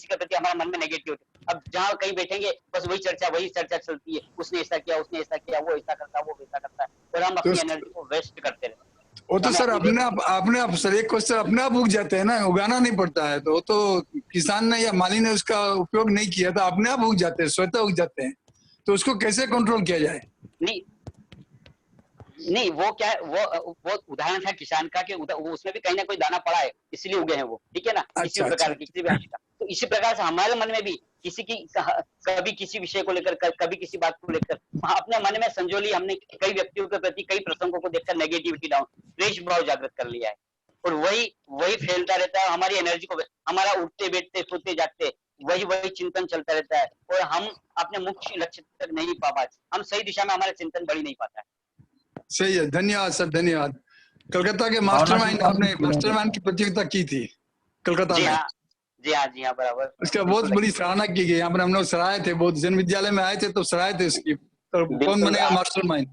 के प्रति हमारा मन में नेगेटिव होता है। अब जहाँ कहीं बैठेंगे बस वही चर्चा चलती है, उसने ऐसा किया, उसने ऐसा किया, वो ऐसा करता, वो वैसा करता है, और हम तो अपनी एनर्जी को वेस्ट करते रहते हैं। वो तो हमें सर अपनी अपने आप सर, एक क्वेश्चन अपने आप उग जाते हैं ना, उगाना नहीं पड़ता है, तो वो तो किसान ने या माली ने उसका उपयोग नहीं किया था, अपने आप उग जाते हैं, स्वतः उग जाते हैं, तो उसको कैसे कंट्रोल किया जाए? नहीं नहीं, वो क्या है, वो उदाहरण था किसान का कि वो उसमें भी कहीं ना कोई दाना पड़ा है, इसलिए उगे हैं वो, ठीक है ना। इसी अच्छा प्रकार अच्छा, की किसी भी अंश का, तो इसी प्रकार से हमारे मन में भी किसी की कभी किसी विषय को लेकर, कभी किसी बात को लेकर अपने मन में संजोली, हमने कई व्यक्तियों के प्रति, कई प्रसंगों को देखकर नेगेटिविटी डाउन, द्वेष भाव जागृत कर लिया है, और वही वही फैलता रहता है। हमारी एनर्जी को, हमारा उठते बैठते सोते जागते वही वही चिंतन चलता रहता है, और हम अपने मुख्य लक्ष्य तक नहीं पा पाते, हम सही दिशा में हमारा चिंतन बढ़ ही नहीं पाता है। सही है, धन्यवाद सर, धन्यवाद। कलकत्ता के भावना मास्टरमाइंड, सिपाही आपने मास्टरमाइंड की प्रतियोगिता की थी कलकत्ता जी में, हाँ, जी हाँ, जी हाँ, बराबर। उसका बहुत बड़ी सराहना की गई, यहाँ पर हम लोग सराहे थे, बहुत जन विद्यालय में आए थे तो सराहे थे उसकी, तो कौन बिल्कुल बनेगा मास्टरमाइंड?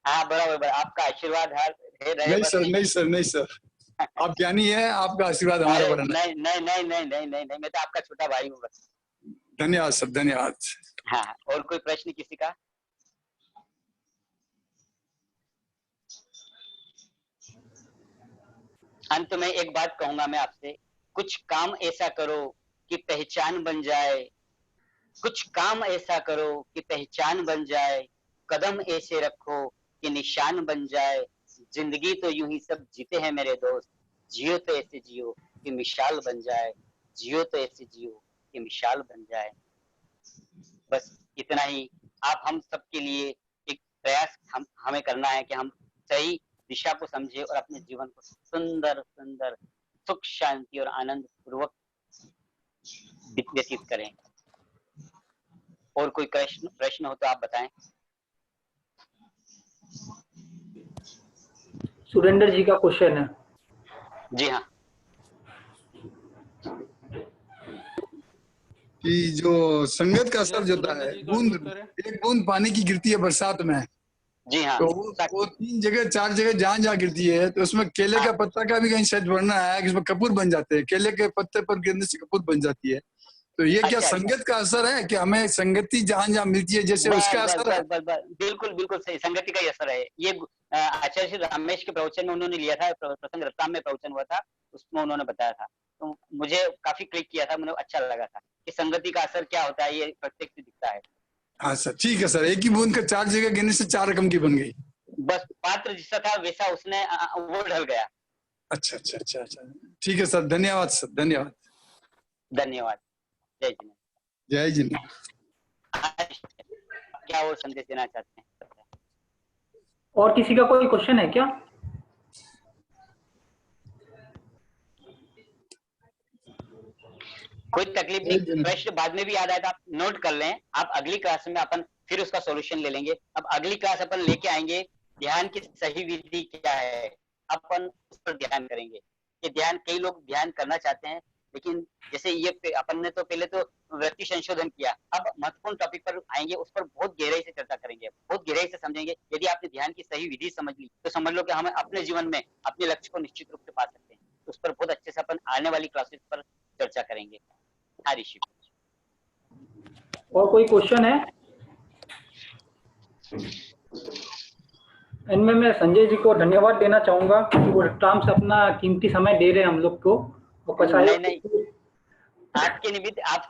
हाँ, बराबर, आपका आशीर्वाद है रहे नहीं बस सर, नहीं। नहीं सर, नहीं सर, आप ज्ञानी है, आपका आशीर्वाद हमारे अरे पर रहना। नहीं नहीं नहीं नहीं नहीं नहीं नहीं, मैं तो आपका छोटा भाई हूँ बस। धन्यवाद सर, धन्यवाद। हाँ, और कोई प्रश्न किसी का? अंत में एक बात कहूंगा मैं आपसे, कुछ काम ऐसा करो कि पहचान बन जाए, कुछ काम ऐसा करो कि पहचान बन जाए, कदम ऐसे रखो कि निशान बन जाए, जिंदगी तो यूं ही सब जीते हैं मेरे दोस्त, जियो तो ऐसे जियो कि मिसाल बन जाए, जियो तो ऐसे जियो कि मिसाल बन जाए। बस इतना ही। आप हम सबके लिए एक प्रयास हमें करना है कि हम सही दिशा को समझे और अपने जीवन को सुंदर सुंदर सुख शांति और आनंद पूर्वक व्यतीत करें। और कोई प्रश्न हो तो आप बताएं। सुरेंद्र जी का क्वेश्चन है। जी हाँ, कि जो संगत का असर जो होता है, बूंद, एक बूंद पानी की गिरती है बरसात में, जी हाँ, तो वो 3 जगह 4 जगह जहाँ गिरती है, तो उसमें केले का पत्ता का भी कहीं शायद वर्णन आया कि उसमें कपूर बन जाते हैं, केले के पत्ते पर गिरने से कपूर बन जाती है, तो ये क्या अच्छा, संगत का असर है कि हमें संगति जहाँ मिलती है जैसे उसका असर है? बिल्कुल बिल्कुल सही, संगति का ही असर है ये। आचार्य श्री रामेश के प्रवचन में उन्होंने लिया था, प्रसंग रत्नाम में प्रवचन हुआ था, उसमें उन्होंने बताया था, तो मुझे काफी क्लिक किया था, मुझे अच्छा लगा था कि संगति का असर क्या होता है, ये प्रत्यक्ष दिखता है। हाँ सर, ठीक है सर, एक ही बूंद का 4 जगह गिरने से 4 रकम की बन गई। बस पात्र जैसा था वैसा उसने वो ढल गया। अच्छा अच्छा अच्छा अच्छा, ठीक है सर, धन्यवाद सर, धन्यवाद। धन्यवाद। जय जिनेंद्र। जय जिनेंद्र। क्या वो संदेश देना चाहते हैं? और किसी का कोई क्वेश्चन है क्या? कोई तकलीफ नहीं, प्रश्न बाद में भी याद आए तो आप नोट कर लें। आप अगली क्लास में अपन फिर उसका सॉल्यूशन ले लेंगे। अब अगली क्लास अपन लेके आएंगे ध्यान की सही विधि क्या है, अपन उस पर ध्यान करेंगे। कि ध्यान, कई लोग ध्यान करना चाहते हैं लेकिन जैसे ये अपन ने तो पहले तो वृत्ति संशोधन किया, अब महत्वपूर्ण टॉपिक पर आएंगे, उस पर बहुत गहराई से चर्चा करेंगे, बहुत गहराई से समझेंगे। यदि आपने ध्यान की सही विधि समझ ली तो समझ लो कि हम अपने जीवन में अपने लक्ष्य को निश्चित रूप से पा सकते हैं। उस पर बहुत अच्छे से अपन आने वाली क्लासेस पर चर्चा करेंगे। ऋषि, और कोई क्वेश्चन है? इनमें मैं संजय जी को धन्यवाद देना चाहूंगा कि वो टाइम से अपना कीमती समय दे रहे हैं हम लोग को। नहीं, आपके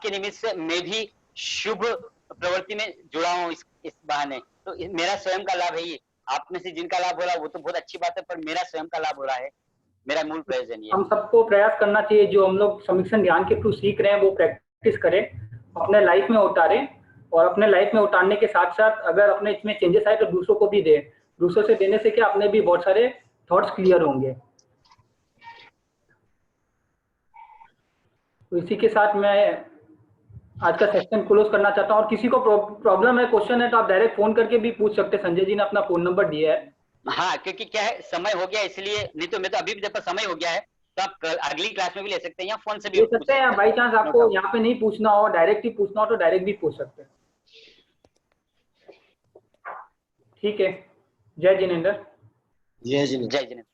निमित्त से मैं भी शुभ प्रवृत्ति में जुड़ा हूँ इस बहाने। तो मेरा स्वयं का लाभ है ये। आप में से जिनका लाभ हो रहा है वो तो बहुत अच्छी बात है, पर मेरा स्वयं का लाभ हो रहा है। मेरा मूल प्रयोजन ये। हम सबको प्रयास करना चाहिए, जो हम लोग समीक्षण ध्यान के थ्रू सीख रहे हैं वो प्रैक्टिस करें, अपने लाइफ में उतारें, और अपने लाइफ में उतारने के साथ साथ अगर अपने इसमें चेंजेस आए तो दूसरों को भी दें। दूसरों से देने से क्या, अपने भी बहुत सारे थॉट्स क्लियर होंगे। तो इसी के साथ मैं आज का सेशन क्लोज करना चाहता हूँ। और किसी को प्रॉब्लम है, क्वेश्चन है, तो आप डायरेक्ट फोन करके भी पूछ सकते हैं। संजय जी ने अपना फोन नंबर दिया है। हाँ, क्योंकि क्या है, समय हो गया इसलिए, नहीं तो मैं तो अभी भी जब समय हो गया है तो आप अगली क्लास में भी ले सकते हैं या फोन से भी ले सकते हैं। बाई चांस आपको यहाँ पे नहीं पूछना हो, डायरेक्ट ही पूछना हो तो डायरेक्ट भी पूछ सकते हैं। ठीक है, जय जिनेंद्र। जय जिनेंद्र। जय जिनेंद्र।